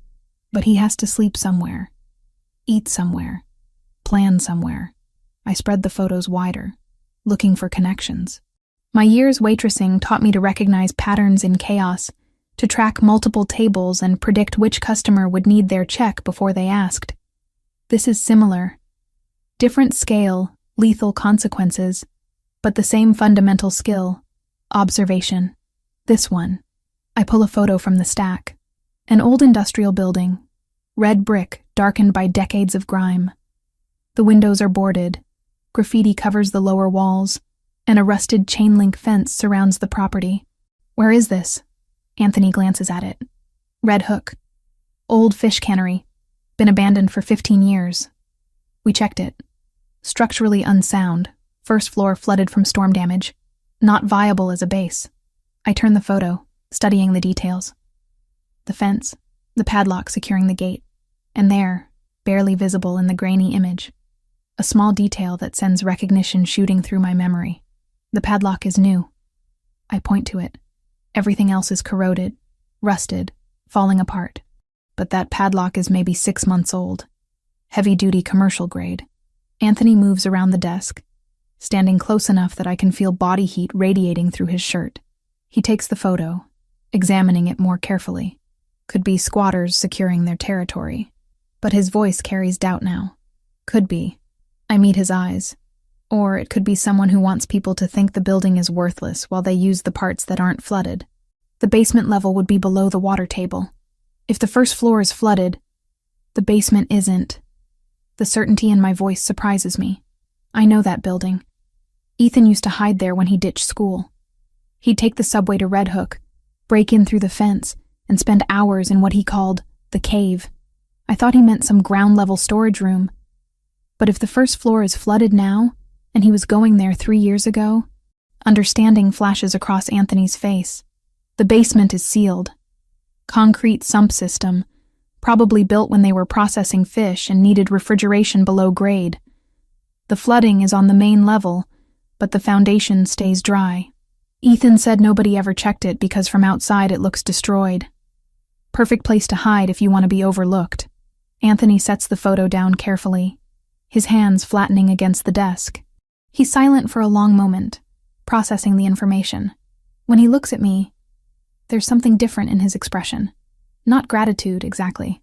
But he has to sleep somewhere. Eat somewhere. Plan somewhere. I spread the photos wider, looking for connections. My years waitressing taught me to recognize patterns in chaos, to track multiple tables and predict which customer would need their check before they asked. This is similar. Different scale, lethal consequences, but the same fundamental skill, observation. This one. I pull a photo from the stack. An old industrial building, red brick darkened by decades of grime. The windows are boarded, graffiti covers the lower walls, and a rusted chain-link fence surrounds the property. Where is this? Anthony glances at it. Red Hook. Old fish cannery. Been abandoned for 15 years. We checked it. Structurally unsound, first floor flooded from storm damage. Not viable as a base. I turn the photo, studying the details. The fence, the padlock securing the gate, and there, barely visible in the grainy image, a small detail that sends recognition shooting through my memory. The padlock is new. I point to it. Everything else is corroded, rusted, falling apart. But that padlock is maybe 6 months old. Heavy-duty commercial grade. Anthony moves around the desk, standing close enough that I can feel body heat radiating through his shirt. He takes the photo, examining it more carefully. Could be squatters securing their territory. But his voice carries doubt now. Could be. I meet his eyes. Or it could be someone who wants people to think the building is worthless while they use the parts that aren't flooded. The basement level would be below the water table. If the first floor is flooded, the basement isn't. The certainty in my voice surprises me. I know that building. Ethan used to hide there when he ditched school. He'd take the subway to Red Hook, break in through the fence, and spend hours in what he called the cave. I thought he meant some ground-level storage room. But if the first floor is flooded now, and he was going there 3 years ago, understanding flashes across Anthony's face. The basement is sealed. Concrete sump system, probably built when they were processing fish and needed refrigeration below grade. The flooding is on the main level, but the foundation stays dry. Ethan said nobody ever checked it because from outside it looks destroyed. Perfect place to hide if you want to be overlooked. Anthony sets the photo down carefully, his hands flattening against the desk. He's silent for a long moment, processing the information. When he looks at me, there's something different in his expression. Not gratitude, exactly.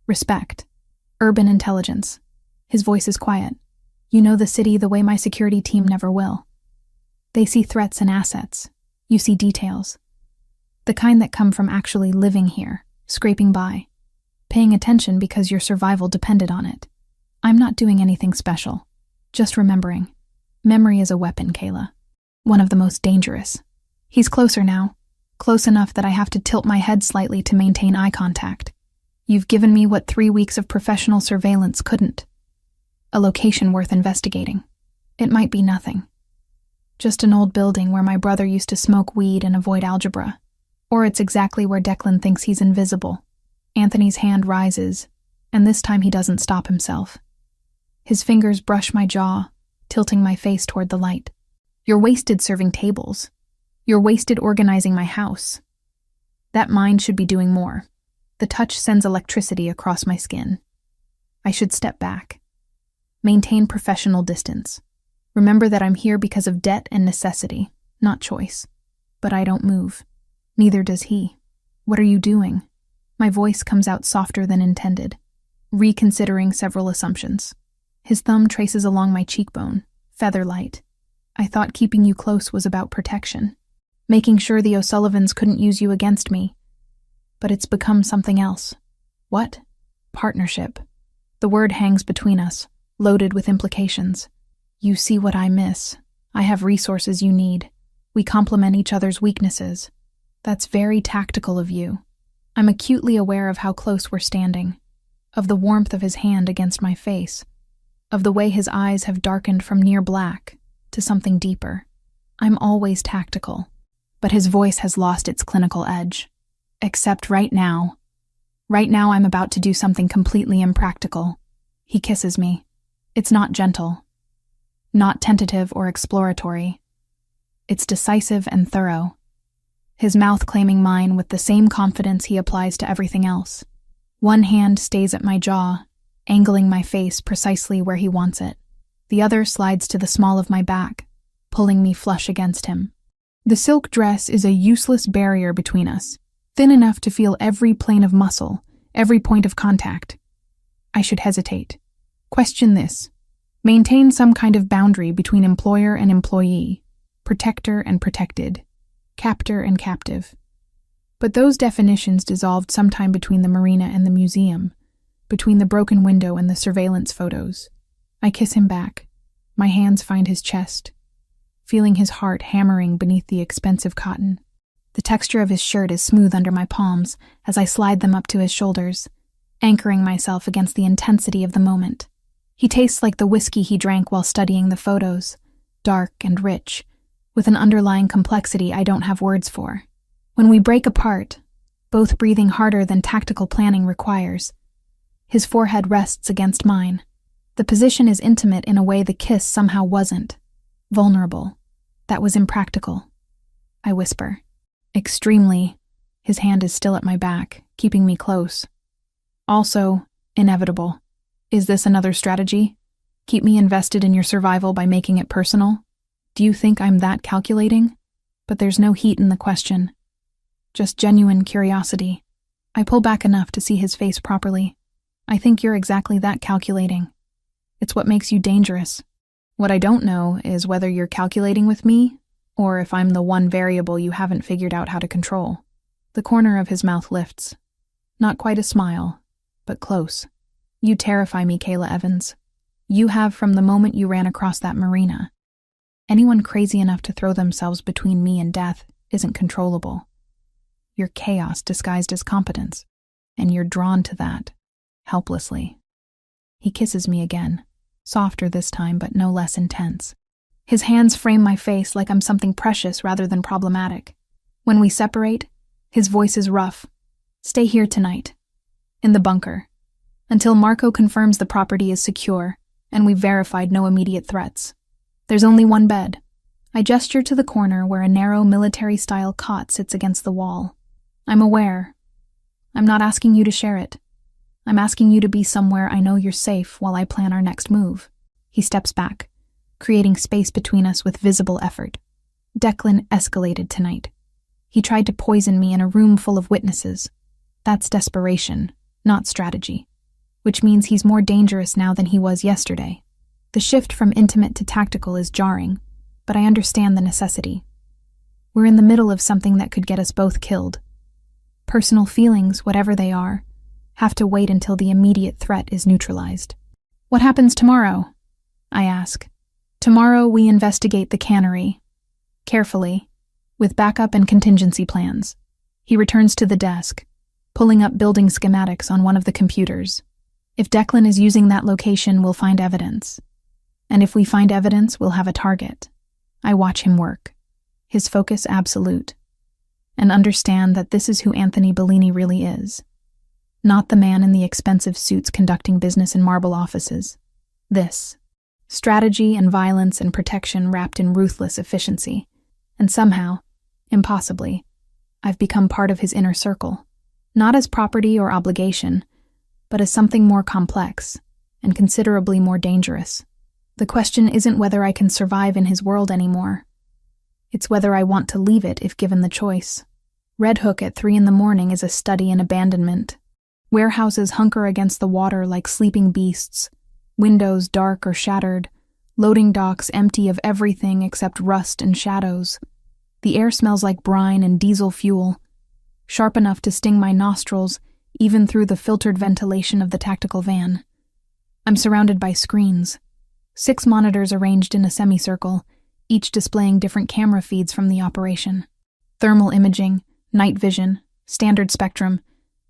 Respect. Urban intelligence. His voice is quiet. You know the city the way my security team never will. They see threats and assets. You see details. The kind that come from actually living here, scraping by, paying attention because your survival depended on it. I'm not doing anything special, just remembering. Memory is a weapon, Kayla. One of the most dangerous. He's closer now. Close enough that I have to tilt my head slightly to maintain eye contact. You've given me what 3 weeks of professional surveillance couldn't. A location worth investigating. It might be nothing. Just an old building where my brother used to smoke weed and avoid algebra. Or it's exactly where Declan thinks he's invisible. Anthony's hand rises, and this time he doesn't stop himself. His fingers brush my jaw, tilting my face toward the light. You're wasted serving tables. You're wasted organizing my house. That mind should be doing more. The touch sends electricity across my skin. I should step back. Maintain professional distance. Remember that I'm here because of debt and necessity, not choice. But I don't move. Neither does he. What are you doing? My voice comes out softer than intended, reconsidering several assumptions. His thumb traces along my cheekbone, feather-light. I thought keeping you close was about protection, making sure the O'Sullivans couldn't use you against me. But it's become something else. What? Partnership. The word hangs between us, loaded with implications. You see what I miss. I have resources you need. We complement each other's weaknesses. That's very tactical of you. I'm acutely aware of how close we're standing, of the warmth of his hand against my face, of the way his eyes have darkened from near black to something deeper. I'm always tactical, but his voice has lost its clinical edge. Except right now. Right now I'm about to do something completely impractical. He kisses me. It's not gentle, not tentative or exploratory. It's decisive and thorough, his mouth claiming mine with the same confidence he applies to everything else. One hand stays at my jaw, angling my face precisely where he wants it. The other slides to the small of my back, pulling me flush against him. The silk dress is a useless barrier between us, thin enough to feel every plane of muscle, every point of contact. I should hesitate. Question this. Maintain some kind of boundary between employer and employee, protector and protected, captor and captive. But those definitions dissolved sometime between the marina and the museum, between the broken window and the surveillance photos. I kiss him back. My hands find his chest, feeling his heart hammering beneath the expensive cotton. The texture of his shirt is smooth under my palms as I slide them up to his shoulders, anchoring myself against the intensity of the moment. He tastes like the whiskey he drank while studying the photos, dark and rich, with an underlying complexity I don't have words for. When we break apart, both breathing harder than tactical planning requires, his forehead rests against mine. The position is intimate in a way the kiss somehow wasn't. Vulnerable. That was impractical. I whisper. Extremely. His hand is still at my back, keeping me close. Also, inevitable. Is this another strategy? Keep me invested in your survival by making it personal? Do you think I'm that calculating? But there's no heat in the question. Just genuine curiosity. I pull back enough to see his face properly. I think you're exactly that calculating. It's what makes you dangerous. What I don't know is whether you're calculating with me, or if I'm the one variable you haven't figured out how to control. The corner of his mouth lifts. Not quite a smile, but close. You terrify me, Kayla Evans. You have from the moment you ran across that marina. Anyone crazy enough to throw themselves between me and death isn't controllable. You're chaos disguised as competence, and you're drawn to that, helplessly. He kisses me again, softer this time but no less intense. His hands frame my face like I'm something precious rather than problematic. When we separate, his voice is rough. Stay here tonight, in the bunker, until Marco confirms the property is secure and we've verified no immediate threats. There's only one bed. I gesture to the corner where a narrow military-style cot sits against the wall. I'm aware. I'm not asking you to share it. I'm asking you to be somewhere I know you're safe while I plan our next move. He steps back, creating space between us with visible effort. Declan escalated tonight. He tried to poison me in a room full of witnesses. That's desperation, not strategy. Which means he's more dangerous now than he was yesterday. The shift from intimate to tactical is jarring, but I understand the necessity. We're in the middle of something that could get us both killed. Personal feelings, whatever they are, have to wait until the immediate threat is neutralized. What happens tomorrow? I ask. Tomorrow we investigate the cannery. Carefully, with backup and contingency plans. He returns to the desk, pulling up building schematics on one of the computers. If Declan is using that location, we'll find evidence. And if we find evidence, we'll have a target. I watch him work, his focus absolute, and understand that this is who Anthony Bellini really is. Not the man in the expensive suits conducting business in marble offices. This. Strategy and violence and protection wrapped in ruthless efficiency. And somehow, impossibly, I've become part of his inner circle. Not as property or obligation, but as something more complex and considerably more dangerous. The question isn't whether I can survive in his world anymore. It's whether I want to leave it if given the choice. Red Hook at 3 a.m. is a study in abandonment. Warehouses hunker against the water like sleeping beasts, windows dark or shattered, loading docks empty of everything except rust and shadows. The air smells like brine and diesel fuel, sharp enough to sting my nostrils even through the filtered ventilation of the tactical van. I'm surrounded by screens, 6 monitors arranged in a semicircle, each displaying different camera feeds from the operation. Thermal imaging, night vision, standard spectrum,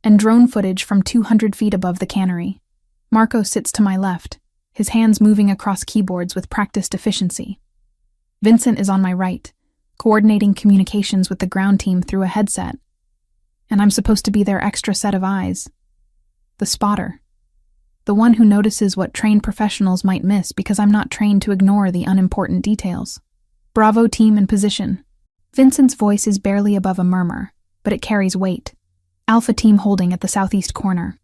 and drone footage from 200 feet above the cannery. Marco sits to my left, his hands moving across keyboards with practiced efficiency. Vincent is on my right, coordinating communications with the ground team through a headset. And I'm supposed to be their extra set of eyes. The spotter. The one who notices what trained professionals might miss because I'm not trained to ignore the unimportant details. Bravo team in position. Vincent's voice is barely above a murmur, but it carries weight. Alpha team holding at the southeast corner.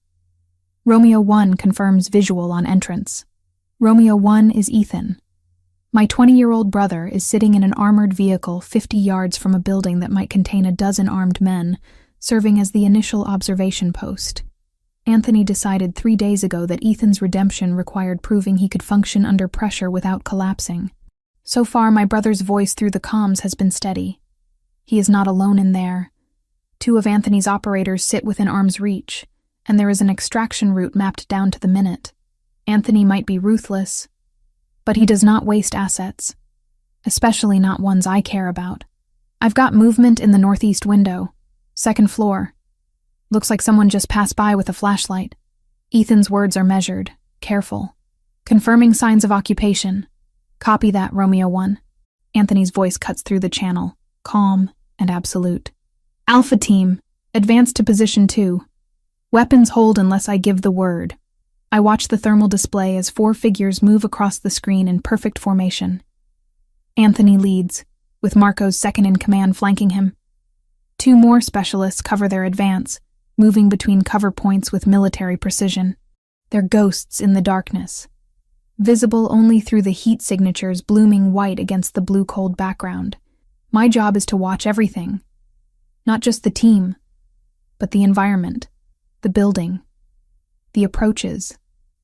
Romeo 1 confirms visual on entrance. Romeo 1 is Ethan. My 20-year-old brother is sitting in an armored vehicle 50 yards from a building that might contain a dozen armed men, serving as the initial observation post. Anthony decided 3 days ago that Ethan's redemption required proving he could function under pressure without collapsing. So far, my brother's voice through the comms has been steady. He is not alone in there. 2 of Anthony's operators sit within arm's reach, and there is an extraction route mapped down to the minute. Anthony might be ruthless, but he does not waste assets, especially not ones I care about. I've got movement in the northeast window, 2nd floor. Looks like someone just passed by with a flashlight. Ethan's words are measured, careful. Confirming signs of occupation. Copy that, Romeo 1. Anthony's voice cuts through the channel, calm and absolute. Alpha team, advance to position 2. Weapons hold unless I give the word. I watch the thermal display as 4 figures move across the screen in perfect formation. Anthony leads, with Marco's second-in-command flanking him. 2 more specialists cover their advance, moving between cover points with military precision. They're ghosts in the darkness, visible only through the heat signatures blooming white against the blue-cold background. My job is to watch everything. Not just the team, but the environment, the building, the approaches,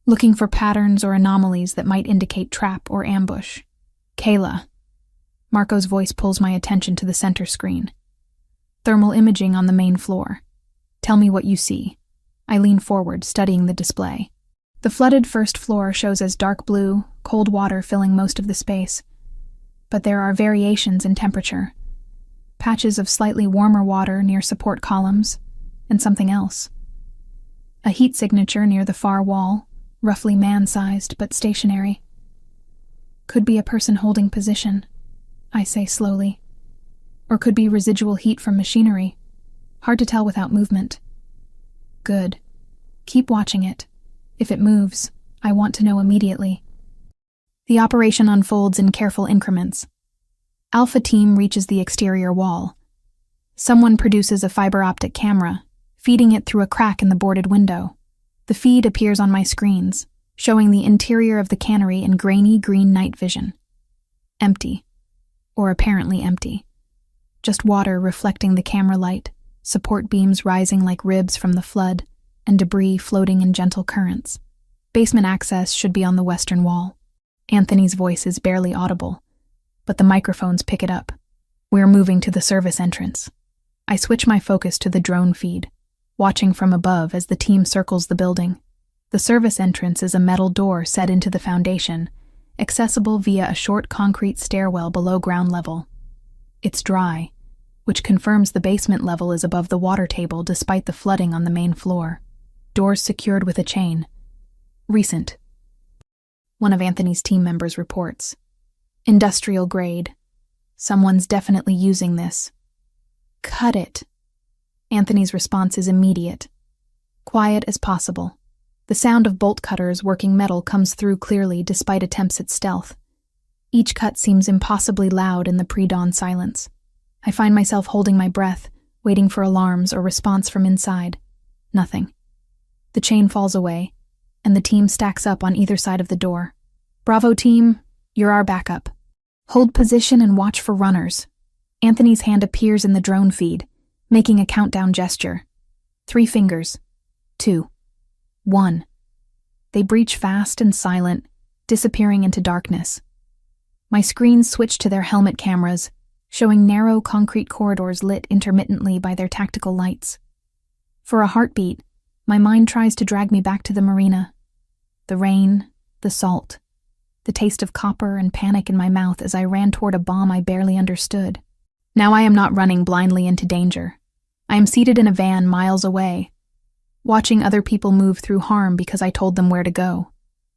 looking for patterns or anomalies that might indicate trap or ambush. Kayla. Marco's voice pulls my attention to the center screen. Thermal imaging on the main floor. Tell me what you see. I lean forward, studying the display. The flooded first floor shows as dark blue, cold water filling most of the space. But there are variations in temperature. Patches of slightly warmer water near support columns, and something else. A heat signature near the far wall, roughly man-sized but stationary. Could be a person holding position, I say slowly. Or could be residual heat from machinery. Hard to tell without movement. Good. Keep watching it. If it moves, I want to know immediately. The operation unfolds in careful increments. Alpha team reaches the exterior wall. Someone produces a fiber optic camera, feeding it through a crack in the boarded window. The feed appears on my screens, showing the interior of the cannery in grainy green night vision. Empty. Or apparently empty. Just water reflecting the camera light, support beams rising like ribs from the flood, and debris floating in gentle currents. Basement access should be on the western wall. Anthony's voice is barely audible, but the microphones pick it up. We're moving to the service entrance. I switch my focus to the drone feed, watching from above as the team circles the building. The service entrance is a metal door set into the foundation, accessible via a short concrete stairwell below ground level. It's dry, which confirms the basement level is above the water table despite the flooding on the main floor. Doors secured with a chain. Recent. One of Anthony's team members reports. Industrial grade. Someone's definitely using this. Cut it. Anthony's response is immediate. Quiet as possible. The sound of bolt cutters working metal comes through clearly despite attempts at stealth. Each cut seems impossibly loud in the pre-dawn silence. I find myself holding my breath, waiting for alarms or response from inside. Nothing. The chain falls away, and the team stacks up on either side of the door. Bravo team, you're our backup. Hold position and watch for runners. Anthony's hand appears in the drone feed, making a countdown gesture. 3 fingers. 2. 1. They breach fast and silent, disappearing into darkness. My screens switch to their helmet cameras, showing narrow concrete corridors lit intermittently by their tactical lights. For a heartbeat, my mind tries to drag me back to the marina. The rain, the salt, the taste of copper and panic in my mouth as I ran toward a bomb I barely understood. Now I am not running blindly into danger. I am seated in a van miles away, watching other people move through harm because I told them where to go.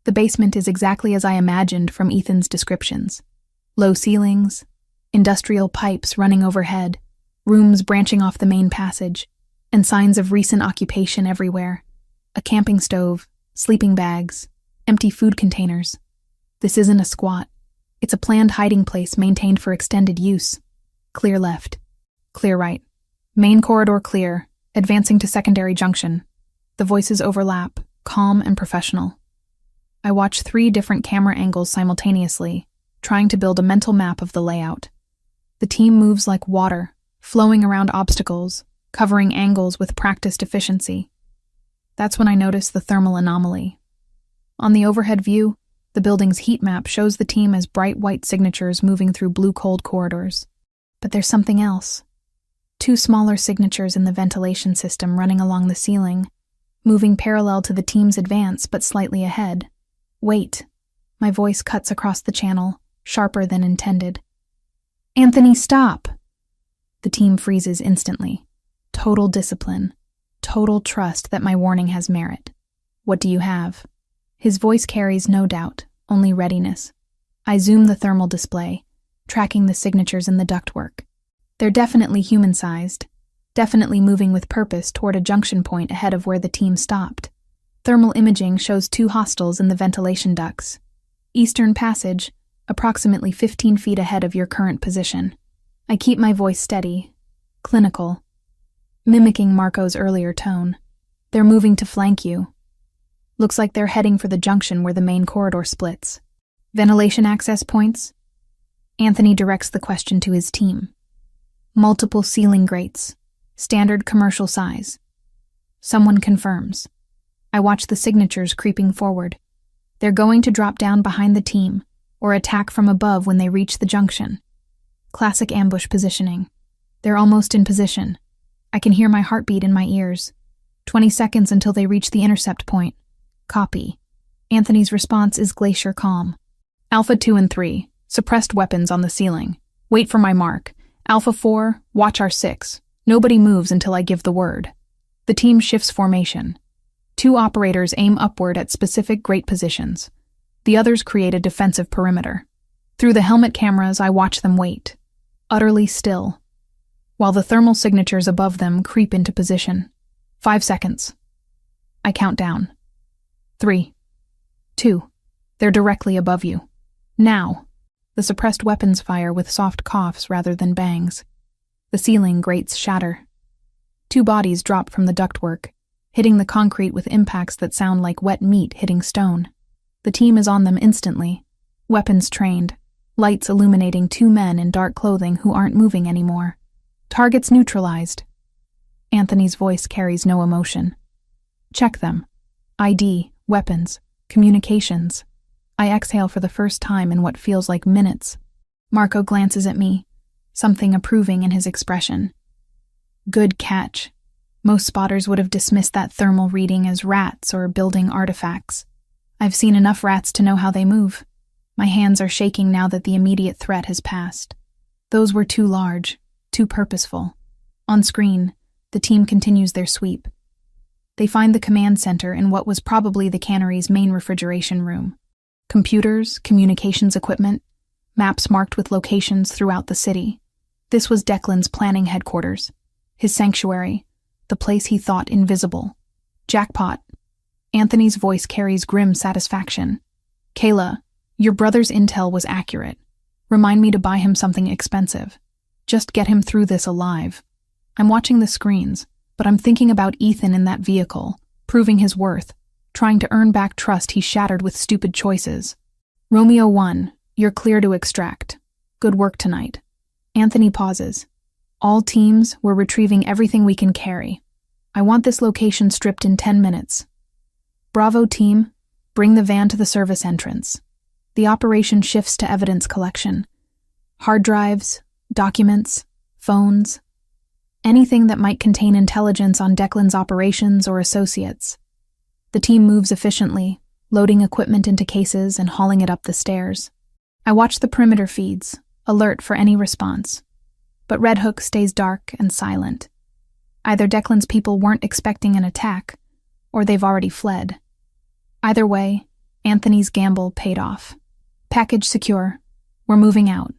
The basement is exactly as I imagined from Ethan's descriptions. Low ceilings, industrial pipes running overhead, rooms branching off the main passage, and signs of recent occupation everywhere. A camping stove, sleeping bags, empty food containers. This isn't a squat. It's a planned hiding place maintained for extended use. Clear left. Clear right. Main corridor clear, advancing to secondary junction. The voices overlap, calm and professional. I watch 3 different camera angles simultaneously, trying to build a mental map of the layout. The team moves like water, flowing around obstacles, covering angles with practiced efficiency. That's when I notice the thermal anomaly. On the overhead view, the building's heat map shows the team as bright white signatures moving through blue cold corridors. But there's something else. 2 smaller signatures in the ventilation system running along the ceiling, moving parallel to the team's advance but slightly ahead. Wait. My voice cuts across the channel, sharper than intended. Anthony, stop! The team freezes instantly. Total discipline. Total trust that my warning has merit. What do you have? His voice carries no doubt, only readiness. I zoom the thermal display, tracking the signatures in the ductwork. They're definitely human-sized, definitely moving with purpose toward a junction point ahead of where the team stopped. Thermal imaging shows 2 hostiles in the ventilation ducts. Eastern passage, approximately 15 feet ahead of your current position. I keep my voice steady, clinical, mimicking Marco's earlier tone. They're moving to flank you. Looks like they're heading for the junction where the main corridor splits. Ventilation access points? Anthony directs the question to his team. Multiple ceiling grates, standard commercial size. Someone confirms. I watch the signatures creeping forward. They're going to drop down behind the team, or attack from above when they reach the junction. Classic ambush positioning. They're almost in position. I can hear my heartbeat in my ears. 20 seconds until they reach the intercept point. Copy. Anthony's response is glacier calm. Alpha 2 and 3, suppressed weapons on the ceiling. Wait for my mark. Alpha 4, watch our 6. Nobody moves until I give the word. The team shifts formation. 2 operators aim upward at specific grate positions. The others create a defensive perimeter. Through the helmet cameras, I watch them wait, utterly still, while the thermal signatures above them creep into position. 5 seconds. I count down. 3, 2. They're directly above you. Now. The suppressed weapons fire with soft coughs rather than bangs. The ceiling grates shatter. 2 bodies drop from the ductwork, hitting the concrete with impacts that sound like wet meat hitting stone. The team is on them instantly, weapons trained, lights illuminating 2 men in dark clothing who aren't moving anymore. Targets neutralized. Anthony's voice carries no emotion. Check them. ID, weapons, communications. I exhale for the first time in what feels like minutes. Marco glances at me, something approving in his expression. Good catch. Most spotters would have dismissed that thermal reading as rats or building artifacts. I've seen enough rats to know how they move. My hands are shaking now that the immediate threat has passed. Those were too large, too purposeful. On screen, the team continues their sweep. They find the command center in what was probably the cannery's main refrigeration room. Computers, communications equipment, maps marked with locations throughout the city. This was Declan's planning headquarters, his sanctuary, the place he thought invisible. Jackpot. Anthony's voice carries grim satisfaction. Kayla, your brother's intel was accurate. Remind me to buy him something expensive. Just get him through this alive. I'm watching the screens, but I'm thinking about Ethan in that vehicle, proving his worth, trying to earn back trust he shattered with stupid choices. Romeo 1, you're clear to extract. Good work tonight. Anthony pauses. All teams, we're retrieving everything we can carry. I want this location stripped in 10 minutes. Bravo team, bring the van to the service entrance. The operation shifts to evidence collection. Hard drives, documents, phones, anything that might contain intelligence on Declan's operations or associates. The team moves efficiently, loading equipment into cases and hauling it up the stairs. I watch the perimeter feeds, alert for any response. But Red Hook stays dark and silent. Either Declan's people weren't expecting an attack, or they've already fled. Either way, Anthony's gamble paid off. Package secure. We're moving out.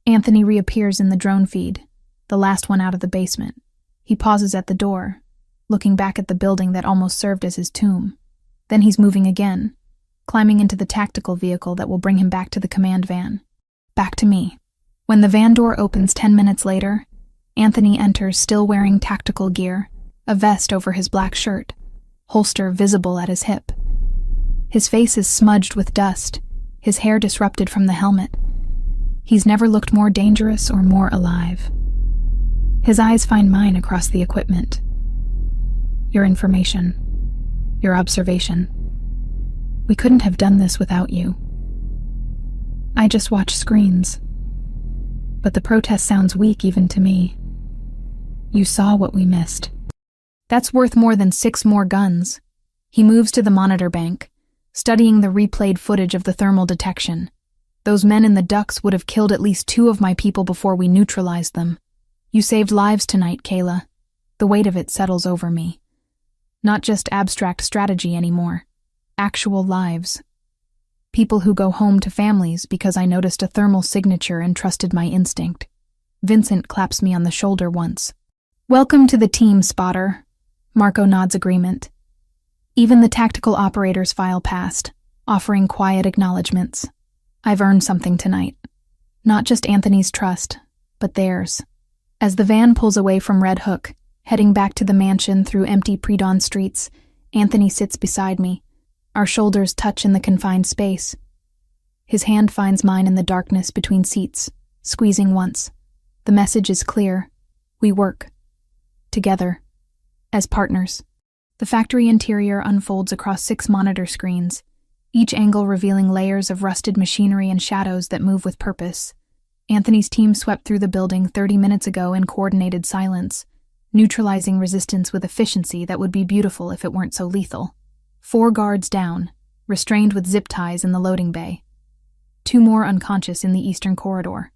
Anthony reappears in the drone feed, the last one out of the basement. He pauses at the door, looking back at the building that almost served as his tomb. Then he's moving again, climbing into the tactical vehicle that will bring him back to the command van. Back to me. When the van door opens 10 minutes later, Anthony enters still wearing tactical gear, a vest over his black shirt, holster visible at his hip. His face is smudged with dust, his hair disrupted from the helmet. He's never looked more dangerous or more alive. His eyes find mine across the equipment. Your information. Your observation. We couldn't have done this without you. I just watch screens. But the protest sounds weak even to me. You saw what we missed. That's worth more than 6 more guns. He moves to the monitor bank, studying the replayed footage of the thermal detection. Those men in the ducks would have killed at least 2 of my people before we neutralized them. You saved lives tonight, Kayla. The weight of it settles over me. Not just abstract strategy anymore. Actual lives. People who go home to families because I noticed a thermal signature and trusted my instinct. Vincent claps me on the shoulder once. Welcome to the team, spotter. Marco nods agreement. Even the tactical operators file past, offering quiet acknowledgements. I've earned something tonight. Not just Anthony's trust, but theirs. As the van pulls away from Red Hook, heading back to the mansion through empty pre-dawn streets, Anthony sits beside me. Our shoulders touch in the confined space. His hand finds mine in the darkness between seats, squeezing once. The message is clear. We work. Together. As partners. The factory interior unfolds across 6 monitor screens, each angle revealing layers of rusted machinery and shadows that move with purpose. Anthony's team swept through the building 30 minutes ago in coordinated silence, neutralizing resistance with efficiency that would be beautiful if it weren't so lethal. 4 guards down, restrained with zip ties in the loading bay. 2 more unconscious in the eastern corridor.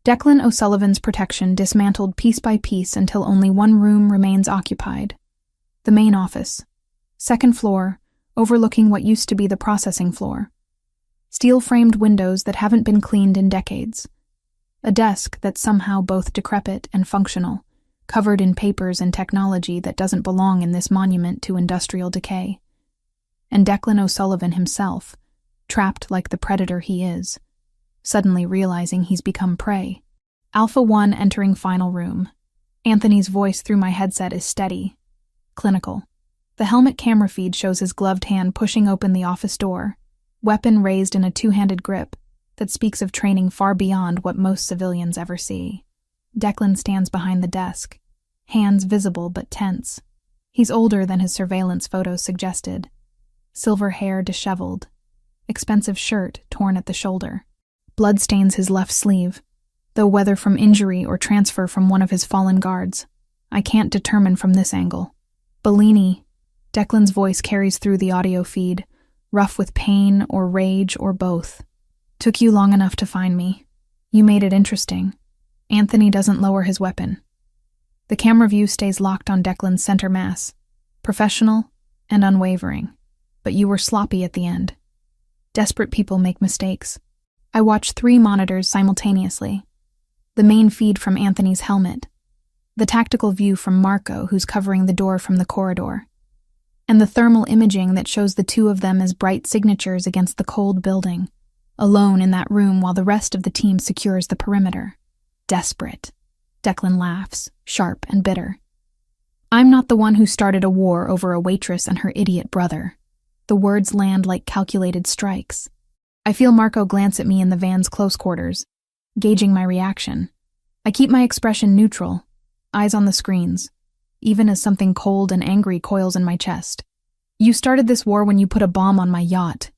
Declan O'Sullivan's protection dismantled piece by piece until only one room remains occupied. The main office. 2nd floor, overlooking what used to be the processing floor. Steel-framed windows that haven't been cleaned in decades. A desk that's somehow both decrepit and functional, covered in papers and technology that doesn't belong in this monument to industrial decay. And Declan O'Sullivan himself, trapped like the predator he is, suddenly realizing he's become prey. Alpha 1 entering final room. Anthony's voice through my headset is steady, clinical. The helmet camera feed shows his gloved hand pushing open the office door, weapon raised in a 2-handed grip that speaks of training far beyond what most civilians ever see. Declan stands behind the desk, hands visible but tense. He's older than his surveillance photos suggested. Silver hair disheveled, expensive shirt torn at the shoulder. Blood stains his left sleeve, though whether from injury or transfer from one of his fallen guards, I can't determine from this angle. Bellini, Declan's voice carries through the audio feed, rough with pain or rage or both. Took you long enough to find me. You made it interesting. Anthony doesn't lower his weapon. The camera view stays locked on Declan's center mass, professional and unwavering. But you were sloppy at the end. Desperate people make mistakes. I watch 3 monitors simultaneously. The main feed from Anthony's helmet, the tactical view from Marco, who's covering the door from the corridor, and the thermal imaging that shows the 2 of them as bright signatures against the cold building, alone in that room while the rest of the team secures the perimeter. Desperate. Declan laughs, sharp and bitter. I'm not the one who started a war over a waitress and her idiot brother. The words land like calculated strikes. I feel Marco glance at me in the van's close quarters, gauging my reaction. I keep my expression neutral, eyes on the screens, even as something cold and angry coils in my chest. You started this war when you put a bomb on my yacht.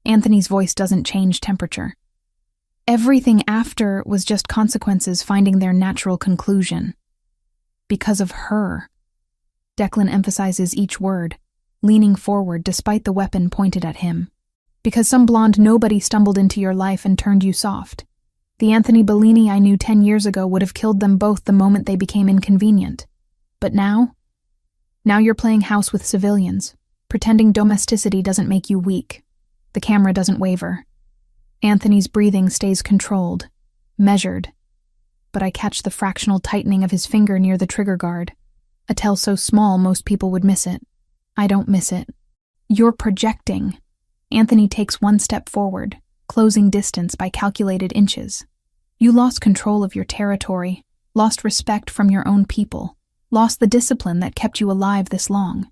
Anthony's voice doesn't change temperature. Everything after was just consequences finding their natural conclusion. Because of her. Declan emphasizes each word, leaning forward despite the weapon pointed at him. Because some blonde nobody stumbled into your life and turned you soft. The Anthony Bellini I knew 10 years ago would have killed them both the moment they became inconvenient. But now? Now you're playing house with civilians, pretending domesticity doesn't make you weak. The camera doesn't waver. Anthony's breathing stays controlled, measured. But I catch the fractional tightening of his finger near the trigger guard, a tell so small most people would miss it. I don't miss it. You're projecting. Anthony takes one step forward, closing distance by calculated inches. You lost control of your territory, lost respect from your own people, lost the discipline that kept you alive this long.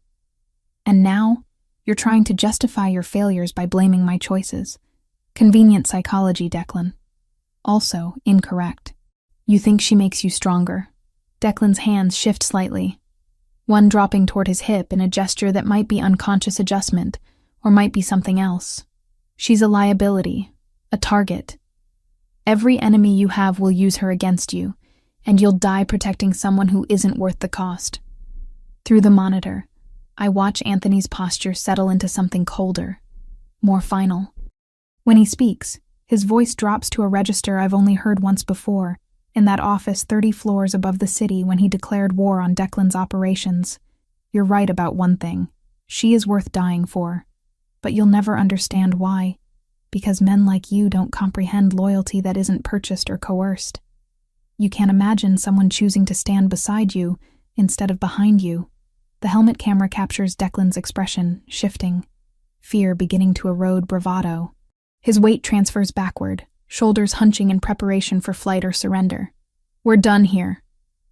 And now, you're trying to justify your failures by blaming my choices. Convenient psychology, Declan. Also incorrect. You think she makes you stronger. Declan's hands shift slightly, one dropping toward his hip in a gesture that might be unconscious adjustment, or might be something else. She's a liability, a target. Every enemy you have will use her against you, and you'll die protecting someone who isn't worth the cost. Through the monitor, I watch Anthony's posture settle into something colder, more final. When he speaks, his voice drops to a register I've only heard once before, in that office 30 floors above the city when he declared war on Declan's operations. You're right about one thing. She is worth dying for. But you'll never understand why. Because men like you don't comprehend loyalty that isn't purchased or coerced. You can't imagine someone choosing to stand beside you instead of behind you. The helmet camera captures Declan's expression, shifting, fear beginning to erode bravado. His weight transfers backward, shoulders hunching in preparation for flight or surrender. We're done here.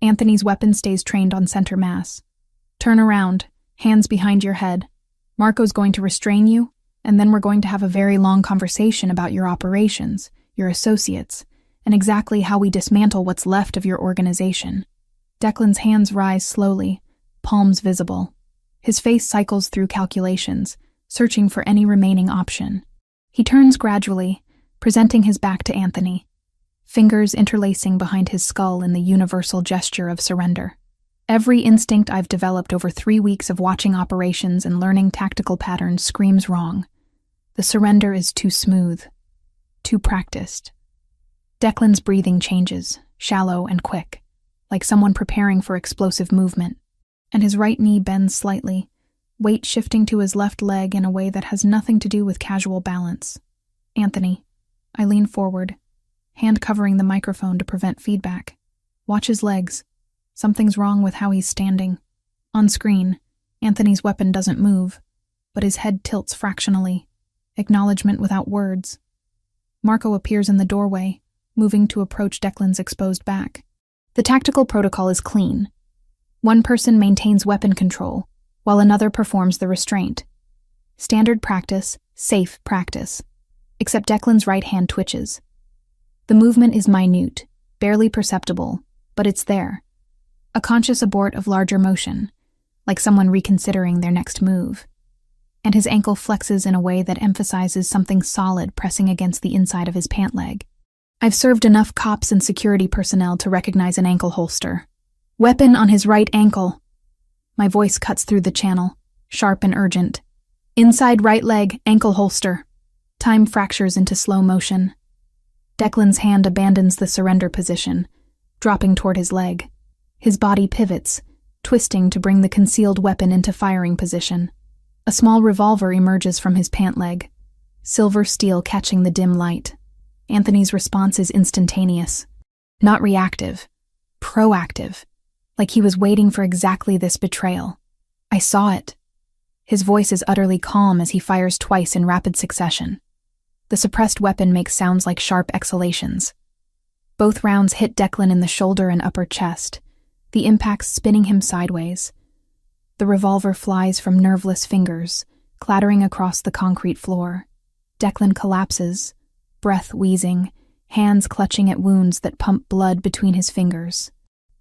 Anthony's weapon stays trained on center mass. Turn around, hands behind your head. Marco's going to restrain you, and then we're going to have a very long conversation about your operations, your associates, and exactly how we dismantle what's left of your organization. Declan's hands rise slowly, palms visible. His face cycles through calculations, searching for any remaining option. He turns gradually, presenting his back to Anthony, fingers interlacing behind his skull in the universal gesture of surrender. Every instinct I've developed over 3 weeks of watching operations and learning tactical patterns screams wrong. The surrender is too smooth, too practiced. Declan's breathing changes, shallow and quick, like someone preparing for explosive movement, and his right knee bends slightly, weight shifting to his left leg in a way that has nothing to do with casual balance. Anthony. I lean forward, hand covering the microphone to prevent feedback. Watch his legs. Something's wrong with how he's standing. On screen, Anthony's weapon doesn't move, but his head tilts fractionally. Acknowledgement without words. Marco appears in the doorway, moving to approach Declan's exposed back. The tactical protocol is clean. One person maintains weapon control, while another performs the restraint. Standard practice, safe practice. Except Declan's right hand twitches. The movement is minute, barely perceptible, but it's there. A conscious abort of larger motion, like someone reconsidering their next move. And his ankle flexes in a way that emphasizes something solid pressing against the inside of his pant leg. I've served enough cops and security personnel to recognize an ankle holster. Weapon on his right ankle. My voice cuts through the channel, sharp and urgent. Inside right leg, ankle holster. Time fractures into slow motion. Declan's hand abandons the surrender position, dropping toward his leg. His body pivots, twisting to bring the concealed weapon into firing position. A small revolver emerges from his pant leg, silver steel catching the dim light. Anthony's response is instantaneous. Not reactive. Proactive. Like he was waiting for exactly this betrayal. I saw it. His voice is utterly calm as he fires twice in rapid succession. The suppressed weapon makes sounds like sharp exhalations. Both rounds hit Declan in the shoulder and upper chest, the impact spinning him sideways. The revolver flies from nerveless fingers, clattering across the concrete floor. Declan collapses, breath wheezing, hands clutching at wounds that pump blood between his fingers.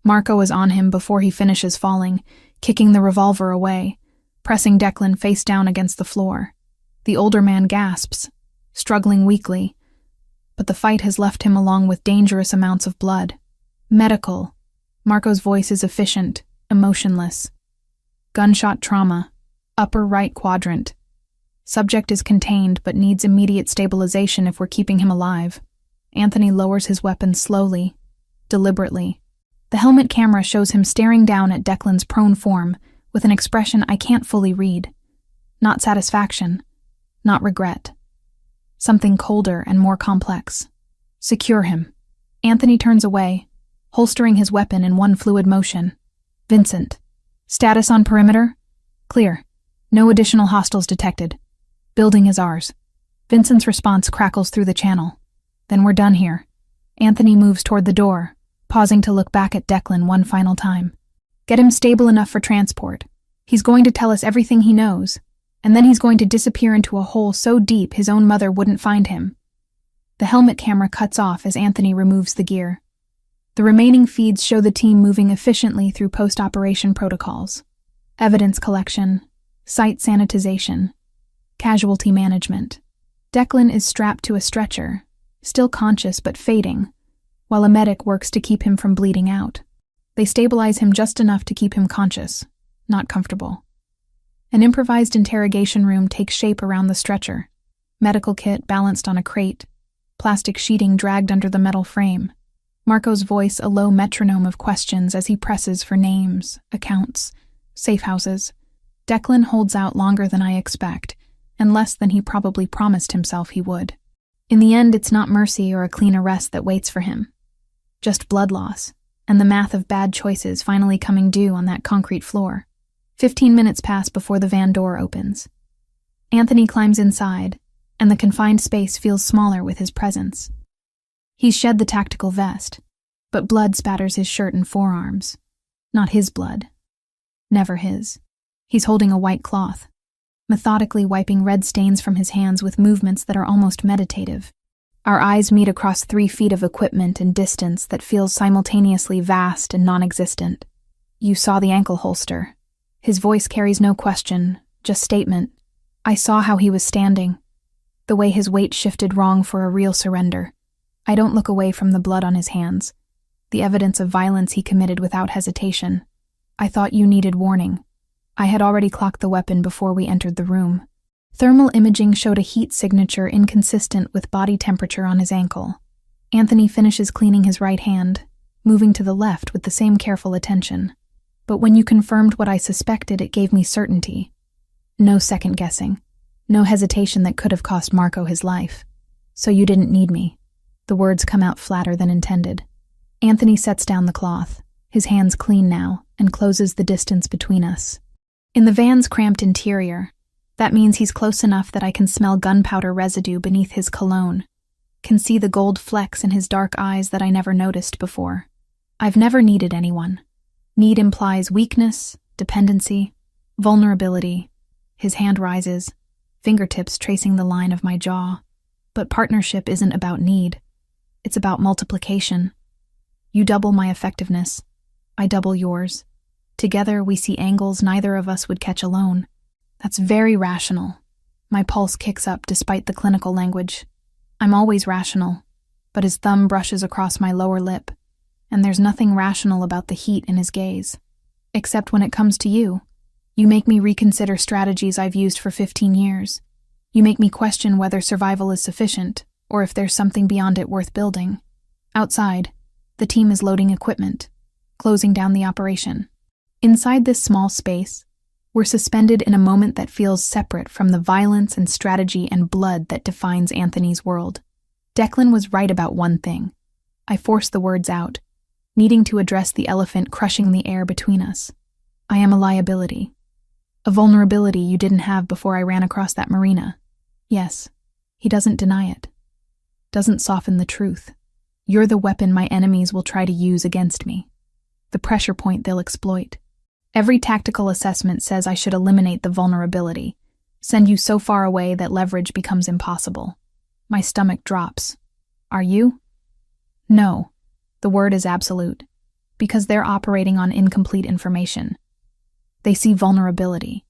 Marco is on him before he finishes falling, kicking the revolver away, pressing Declan face down against the floor. The older man gasps, struggling weakly, but the fight has left him along with dangerous amounts of blood. Medical. Marco's voice is efficient, emotionless. Gunshot trauma. Upper right quadrant. Subject is contained but needs immediate stabilization if we're keeping him alive. Anthony lowers his weapon slowly, deliberately. The helmet camera shows him staring down at Declan's prone form with an expression I can't fully read. Not satisfaction, not regret. Something colder and more complex. Secure him. Anthony turns away, holstering his weapon in one fluid motion. Vincent. Status on perimeter? Clear. No additional hostiles detected. Building is ours. Vincent's response crackles through the channel. Then we're done here. Anthony moves toward the door, pausing to look back at Declan one final time. Get him stable enough for transport. He's going to tell us everything he knows, and then he's going to disappear into a hole so deep his own mother wouldn't find him. The helmet camera cuts off as Anthony removes the gear. The remaining feeds show the team moving efficiently through post-operation protocols. Evidence collection, site sanitization, casualty management. Declan is strapped to a stretcher, still conscious but fading, while a medic works to keep him from bleeding out. They stabilize him just enough to keep him conscious, not comfortable. An improvised interrogation room takes shape around the stretcher. Medical kit balanced on a crate, plastic sheeting dragged under the metal frame. Marco's voice a low metronome of questions as he presses for names, accounts, safe houses. Declan holds out longer than I expect, and less than he probably promised himself he would. In the end, it's not mercy or a clean arrest that waits for him. Just blood loss, and the math of bad choices finally coming due on that concrete floor. 15 minutes pass before the van door opens. Anthony climbs inside, and the confined space feels smaller with his presence. He's shed the tactical vest, but blood spatters his shirt and forearms. Not his blood. Never his. He's holding a white cloth, methodically wiping red stains from his hands with movements that are almost meditative. Our eyes meet across 3 feet of equipment and distance that feels simultaneously vast and non-existent. You saw the ankle holster. His voice carries no question, just statement. I saw how he was standing, the way his weight shifted wrong for a real surrender. I don't look away from the blood on his hands, the evidence of violence he committed without hesitation. I thought you needed warning. I had already clocked the weapon before we entered the room. Thermal imaging showed a heat signature inconsistent with body temperature on his ankle. Anthony finishes cleaning his right hand, moving to the left with the same careful attention. But when you confirmed what I suspected, it gave me certainty. No second guessing. No hesitation that could have cost Marco his life. So you didn't need me. The words come out flatter than intended. Anthony sets down the cloth, his hands clean now, and closes the distance between us. In the van's cramped interior, that means he's close enough that I can smell gunpowder residue beneath his cologne, can see the gold flecks in his dark eyes that I never noticed before. I've never needed anyone. Need implies weakness, dependency, vulnerability. His hand rises, fingertips tracing the line of my jaw. But partnership isn't about need. It's about multiplication. You double my effectiveness. I double yours. Together we see angles neither of us would catch alone. That's very rational. My pulse kicks up despite the clinical language. I'm always rational, but his thumb brushes across my lower lip, and there's nothing rational about the heat in his gaze. Except when it comes to you. You make me reconsider strategies I've used for 15 years. You make me question whether survival is sufficient, or if there's something beyond it worth building. Outside, the team is loading equipment, closing down the operation. Inside this small space, we're suspended in a moment that feels separate from the violence and strategy and blood that defines Anthony's world. Declan was right about one thing. I forced the words out, needing to address the elephant crushing the air between us. I am a liability. A vulnerability you didn't have before I ran across that marina. Yes, he doesn't deny it. Doesn't soften the truth. You're the weapon my enemies will try to use against me. The pressure point they'll exploit. Every tactical assessment says I should eliminate the vulnerability, send you so far away that leverage becomes impossible. My stomach drops. Are you? No. The word is absolute. because they're operating on incomplete information. They see vulnerability.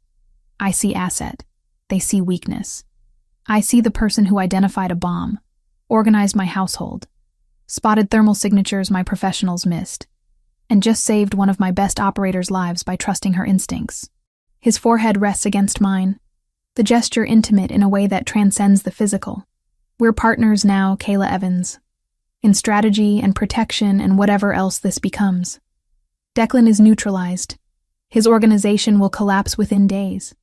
I see asset. They see weakness. I see the person who identified a bomb, organized my household, spotted thermal signatures my professionals missed, and just saved one of my best operators' lives by trusting her instincts. His forehead rests against mine, the gesture intimate in a way that transcends the physical. We're partners now, Kayla Evans, in strategy and protection and whatever else this becomes. Declan is neutralized. His organization will collapse within days.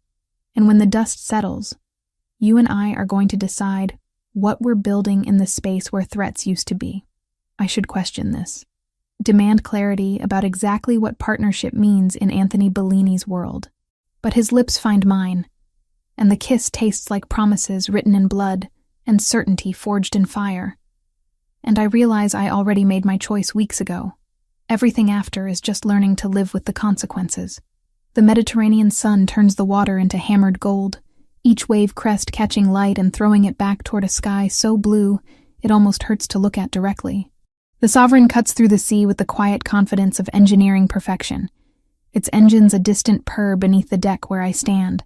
And when the dust settles, you and I are going to decide what we're building in the space where threats used to be. I should question this. Demand clarity about exactly what partnership means in Anthony Bellini's world. But his lips find mine, and the kiss tastes like promises written in blood and certainty forged in fire. And I realize I already made my choice weeks ago. Everything after is just learning to live with the consequences. The Mediterranean sun turns the water into hammered gold, each wave crest catching light and throwing it back toward a sky so blue it almost hurts to look at directly. The Sovereign cuts through the sea with the quiet confidence of engineering perfection. Its engines a distant purr beneath the deck where I stand,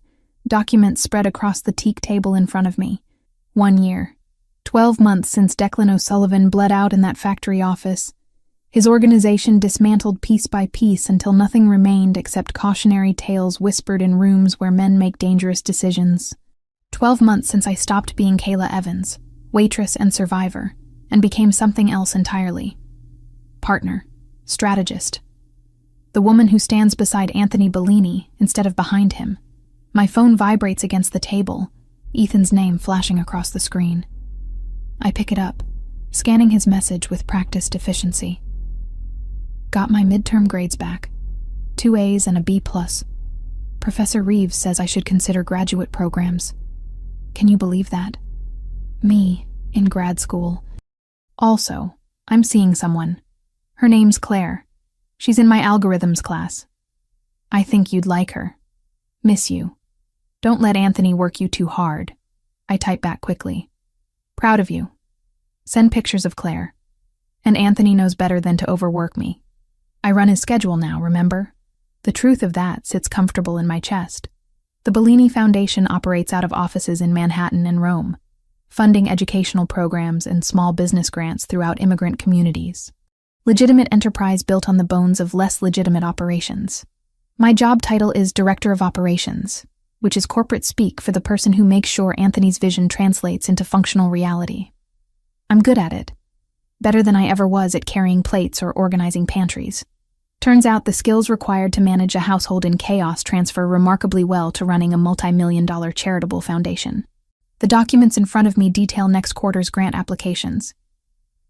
documents spread across the teak table in front of me. 1 year. 12 months since Declan O'Sullivan bled out in that factory office. His organization dismantled piece by piece until nothing remained except cautionary tales whispered in rooms where men make dangerous decisions. 12 months since I stopped being Kayla Evans, waitress and survivor, and became something else entirely. Partner, strategist. The woman who stands beside Anthony Bellini instead of behind him. My phone vibrates against the table, Ethan's name flashing across the screen. I pick it up, scanning his message with practiced efficiency. Got my midterm grades back. 2 A's and a B+. Professor Reeves says I should consider graduate programs. Can you believe that? Me, in grad school. Also, I'm seeing someone. Her name's Claire. She's in my algorithms class. I think you'd like her. Miss you. Don't let Anthony work you too hard. I type back quickly. Proud of you. Send pictures of Claire. And Anthony knows better than to overwork me. I run his schedule now, remember? The truth of that sits comfortable in my chest. The Bellini Foundation operates out of offices in Manhattan and Rome, funding educational programs and small business grants throughout immigrant communities. Legitimate enterprise built on the bones of less legitimate operations. My job title is Director of Operations, which is corporate speak for the person who makes sure Anthony's vision translates into functional reality. I'm good at it. Better than I ever was at carrying plates or organizing pantries. Turns out the skills required to manage a household in chaos transfer remarkably well to running a multi-million-dollar charitable foundation. The documents in front of me detail next quarter's grant applications.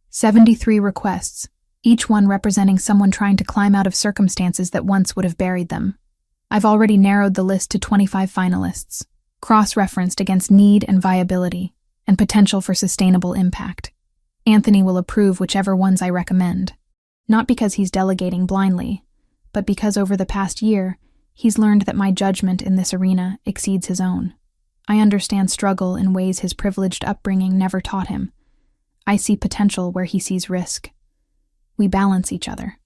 73 requests, each one representing someone trying to climb out of circumstances that once would have buried them. I've already narrowed the list to 25 finalists, cross-referenced against need and viability, and potential for sustainable impact. Anthony will approve whichever ones I recommend. Not because he's delegating blindly, but because over the past year, he's learned that my judgment in this arena exceeds his own. I understand struggle in ways his privileged upbringing never taught him. I see potential where he sees risk. We balance each other.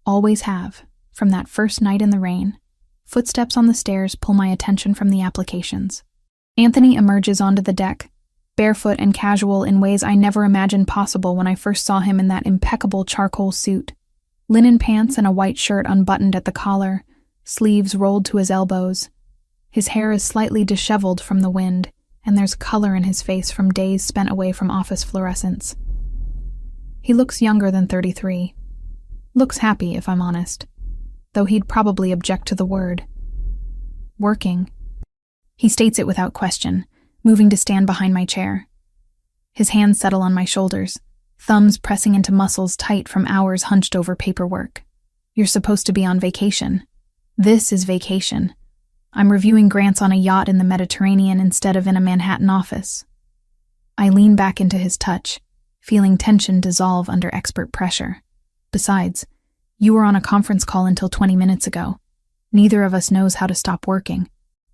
Always have, from that first night in the rain. Footsteps on the stairs pull my attention from the applications. Anthony emerges onto the deck, barefoot and casual in ways I never imagined possible when I first saw him in that impeccable charcoal suit. Linen pants and a white shirt unbuttoned at the collar, sleeves rolled to his elbows. His hair is slightly disheveled from the wind, and there's color in his face from days spent away from office fluorescence. He looks younger than 33. Looks happy, if I'm honest, though he'd probably object to the word. Working. He states it without question, moving to stand behind my chair. His hands settle on my shoulders, thumbs pressing into muscles tight from hours hunched over paperwork. You're supposed to be on vacation. This is vacation. I'm reviewing grants on a yacht in the Mediterranean instead of in a Manhattan office. I lean back into his touch, feeling tension dissolve under expert pressure. Besides, you were on a conference call until 20 minutes ago. Neither of us knows how to stop working.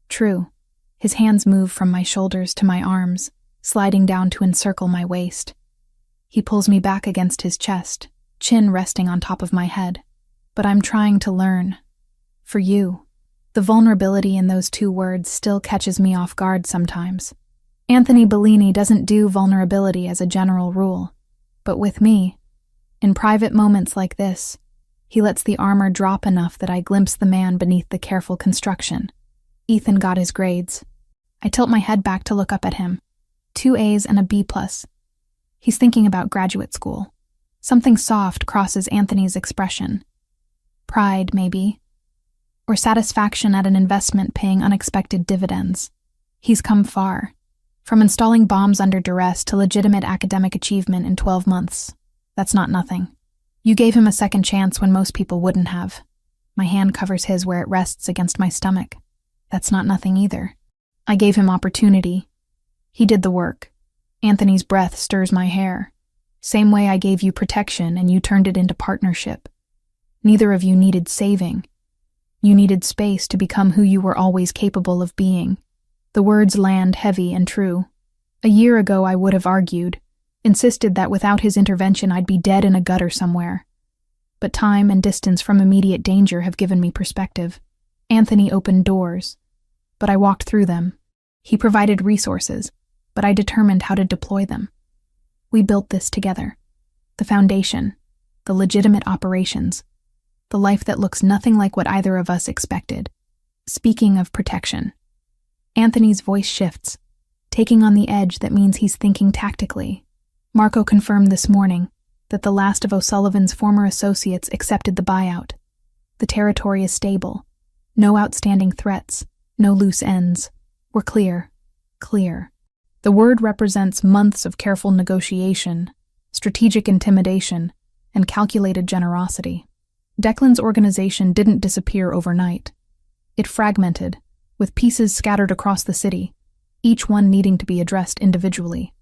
True. His hands move from my shoulders to my arms, sliding down to encircle my waist. He pulls me back against his chest, chin resting on top of my head. But I'm trying to learn. For you. The vulnerability in those two words still catches me off guard sometimes. Anthony Bellini doesn't do vulnerability as a general rule. But with me, in private moments like this, he lets the armor drop enough that I glimpse the man beneath the careful construction. Ethan got his grades. I tilt my head back to look up at him. 2 A's and a B+. He's thinking about graduate school. Something soft crosses Anthony's expression. Pride, maybe. Or satisfaction at an investment paying unexpected dividends. He's come far. From installing bombs under duress to legitimate academic achievement in 12 months. That's not nothing. You gave him a second chance when most people wouldn't have. My hand covers his where it rests against my stomach. That's not nothing either. I gave him opportunity. He did the work. Anthony's breath stirs my hair. Same way I gave you protection and you turned it into partnership. Neither of you needed saving. You needed space to become who you were always capable of being. The words land heavy and true. A year ago I would have argued, insisted that without his intervention I'd be dead in a gutter somewhere. But time and distance from immediate danger have given me perspective. Anthony opened doors, but I walked through them. He provided resources, but I determined how to deploy them. We built this together. The foundation, the legitimate operations, the life that looks nothing like what either of us expected. Speaking of protection, Anthony's voice shifts, taking on the edge that means he's thinking tactically. Marco confirmed this morning that the last of O'Sullivan's former associates accepted the buyout. The territory is stable. No outstanding threats, no loose ends. We're clear. Clear. The word represents months of careful negotiation, strategic intimidation, and calculated generosity. Declan's organization didn't disappear overnight. It fragmented, with pieces scattered across the city, each one needing to be addressed individually.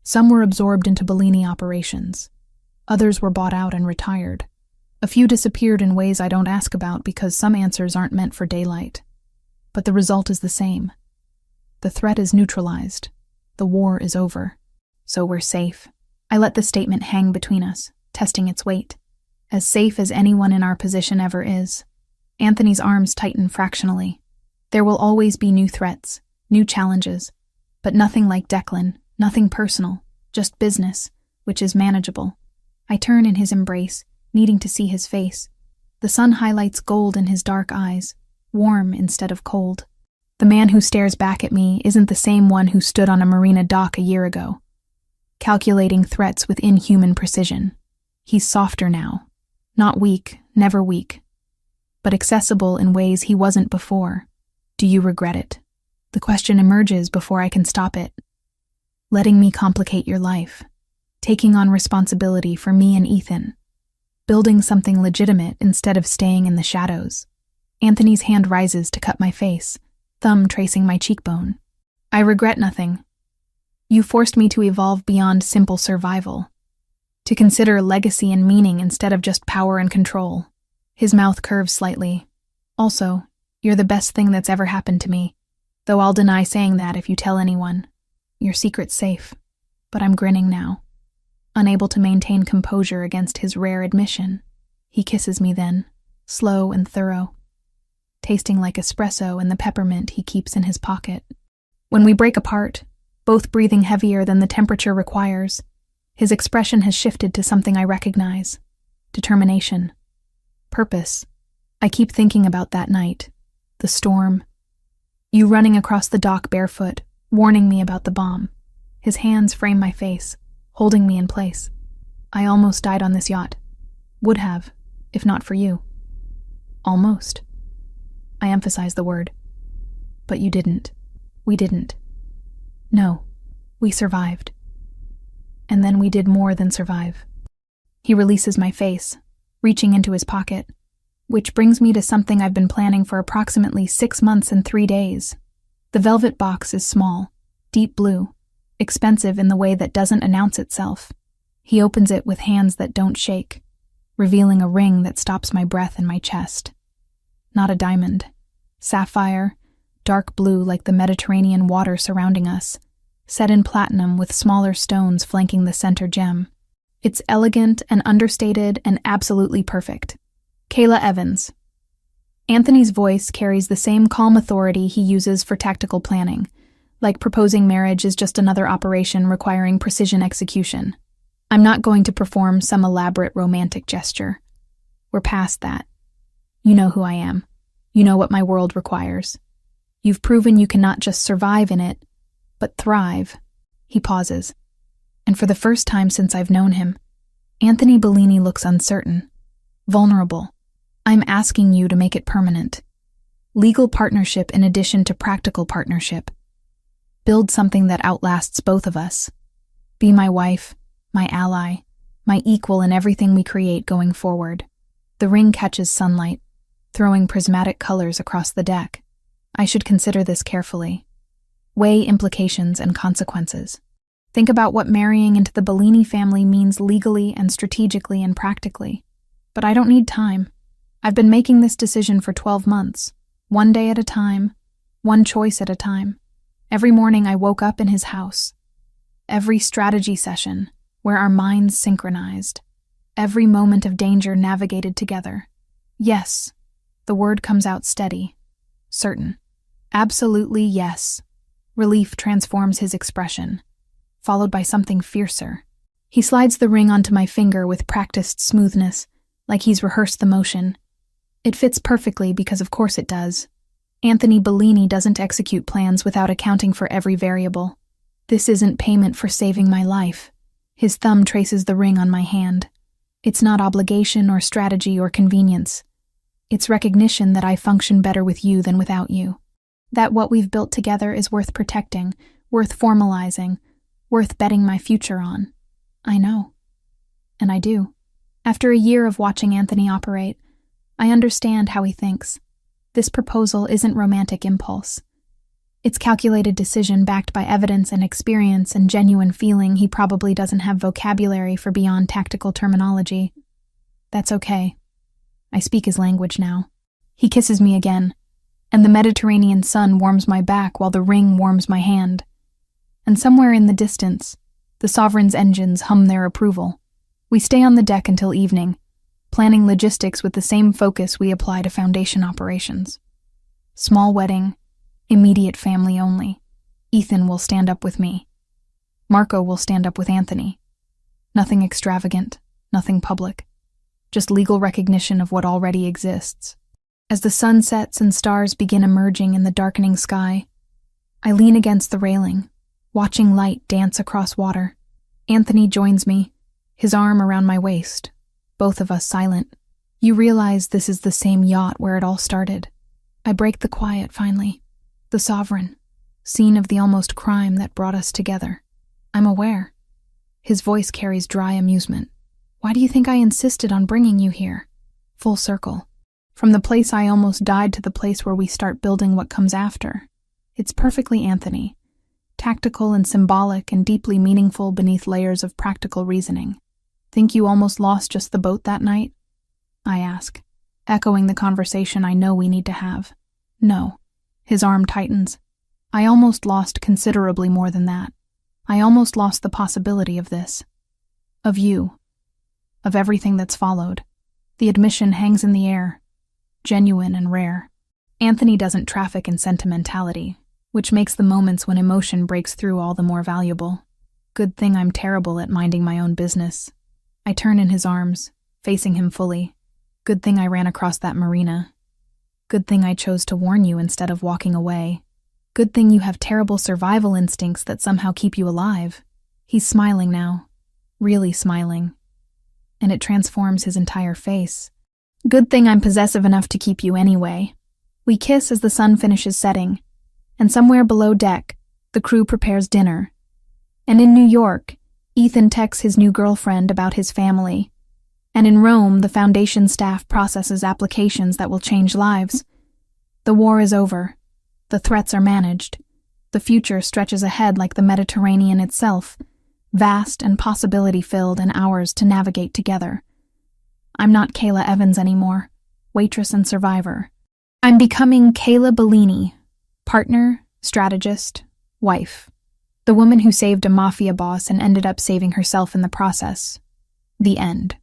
Some were absorbed into Bellini operations. Others were bought out and retired. A few disappeared in ways I don't ask about because some answers aren't meant for daylight. But the result is the same. The threat is neutralized. The war is over. So we're safe. I let the statement hang between us, testing its weight. As safe as anyone in our position ever is. Anthony's arms tighten fractionally. There will always be new threats, new challenges, but nothing like Declan, nothing personal, just business, which is manageable. I turn in his embrace, needing to see his face. The sun highlights gold in his dark eyes, warm instead of cold. The man who stares back at me isn't the same one who stood on a marina dock a year ago, calculating threats with inhuman precision. He's softer now. Not weak, never weak, but accessible in ways he wasn't before. Do you regret it? The question emerges before I can stop it. Letting me complicate your life. Taking on responsibility for me and Ethan. Building something legitimate instead of staying in the shadows. Anthony's hand rises to cut my face, thumb tracing my cheekbone. I regret nothing. You forced me to evolve beyond simple survival. To consider legacy and meaning instead of just power and control. His mouth curves slightly. Also, you're the best thing that's ever happened to me, though I'll deny saying that if you tell anyone. Your secret's safe, but I'm grinning now, unable to maintain composure against his rare admission. He kisses me then, slow and thorough, tasting like espresso and the peppermint he keeps in his pocket. When we break apart, both breathing heavier than the temperature requires, his expression has shifted to something I recognize. Determination. Purpose. I keep thinking about that night. The storm. You running across the dock barefoot, warning me about the bomb. His hands frame my face, holding me in place. I almost died on this yacht. Would have, if not for you. Almost. I emphasize the word. But you didn't. We didn't. No, we survived. And then we did more than survive. He releases my face, reaching into his pocket, which brings me to something I've been planning for approximately 6 months and 3 days. The velvet box is small, deep blue, expensive in the way that doesn't announce itself. He opens it with hands that don't shake, revealing a ring that stops my breath in my chest. Not a diamond. Sapphire, dark blue like the Mediterranean water surrounding us, set in platinum with smaller stones flanking the center gem. It's elegant and understated and absolutely perfect. Kayla Evans. Anthony's voice carries the same calm authority he uses for tactical planning, like proposing marriage is just another operation requiring precision execution. I'm not going to perform some elaborate romantic gesture. We're past that. You know who I am. You know what my world requires. You've proven you cannot just survive in it, but thrive. He pauses. And for the first time since I've known him, Anthony Bellini looks uncertain, vulnerable. I'm asking you to make it permanent. Legal partnership in addition to practical partnership. Build something that outlasts both of us. Be my wife, my ally, my equal in everything we create going forward. The ring catches sunlight, throwing prismatic colors across the deck. I should consider this carefully. Weigh implications and consequences. Think about what marrying into the Bellini family means legally and strategically and practically. But I don't need time. I've been making this decision for 12 months, one day at a time, one choice at a time. Every morning I woke up in his house. Every strategy session, where our minds synchronized. Every moment of danger navigated together. Yes, the word comes out steady, certain. Absolutely yes. Relief transforms his expression, followed by something fiercer. He slides the ring onto my finger with practiced smoothness, like he's rehearsed the motion. It fits perfectly because of course it does. Anthony Bellini doesn't execute plans without accounting for every variable. This isn't payment for saving my life. His thumb traces the ring on my hand. It's not obligation or strategy or convenience. It's recognition that I function better with you than without you. That what we've built together is worth protecting, worth formalizing, worth betting my future on. I know. And I do. After a year of watching Anthony operate, I understand how he thinks. This proposal isn't romantic impulse. It's calculated decision backed by evidence and experience and genuine feeling he probably doesn't have vocabulary for beyond tactical terminology. That's okay. I speak his language now. He kisses me again, and the Mediterranean sun warms my back while the ring warms my hand. And somewhere in the distance, the Sovereign's engines hum their approval. We stay on the deck until evening, planning logistics with the same focus we apply to foundation operations. Small wedding, immediate family only. Ethan will stand up with me. Marco will stand up with Anthony. Nothing extravagant, nothing public. Just legal recognition of what already exists. As the sun sets and stars begin emerging in the darkening sky, I lean against the railing, watching light dance across water. Anthony joins me, his arm around my waist, both of us silent. You realize this is the same yacht where it all started. I break the quiet finally. The Sovereign, scene of the almost crime that brought us together. I'm aware. His voice carries dry amusement. Why do you think I insisted on bringing you here? Full circle. From the place I almost died to the place where we start building what comes after. It's perfectly Anthony. Tactical and symbolic and deeply meaningful beneath layers of practical reasoning. Think you almost lost just the boat that night? I ask, echoing the conversation I know we need to have. No. His arm tightens. I almost lost considerably more than that. I almost lost the possibility of this. Of you. Of everything that's followed. The admission hangs in the air. Genuine and rare. Anthony doesn't traffic in sentimentality, which makes the moments when emotion breaks through all the more valuable. Good thing I'm terrible at minding my own business. I turn in his arms, facing him fully. Good thing I ran across that marina. Good thing I chose to warn you instead of walking away. Good thing you have terrible survival instincts that somehow keep you alive. He's smiling now. Really smiling. And it transforms his entire face. Good thing I'm possessive enough to keep you anyway. We kiss as the sun finishes setting, and somewhere below deck, the crew prepares dinner. And in New York, Ethan texts his new girlfriend about his family. And in Rome, the foundation staff processes applications that will change lives. The war is over. The threats are managed. The future stretches ahead like the Mediterranean itself, vast and possibility-filled and ours to navigate together. I'm not Kayla Evans anymore, waitress and survivor. I'm becoming Kayla Bellini, partner, strategist, wife. The woman who saved a mafia boss and ended up saving herself in the process. The end.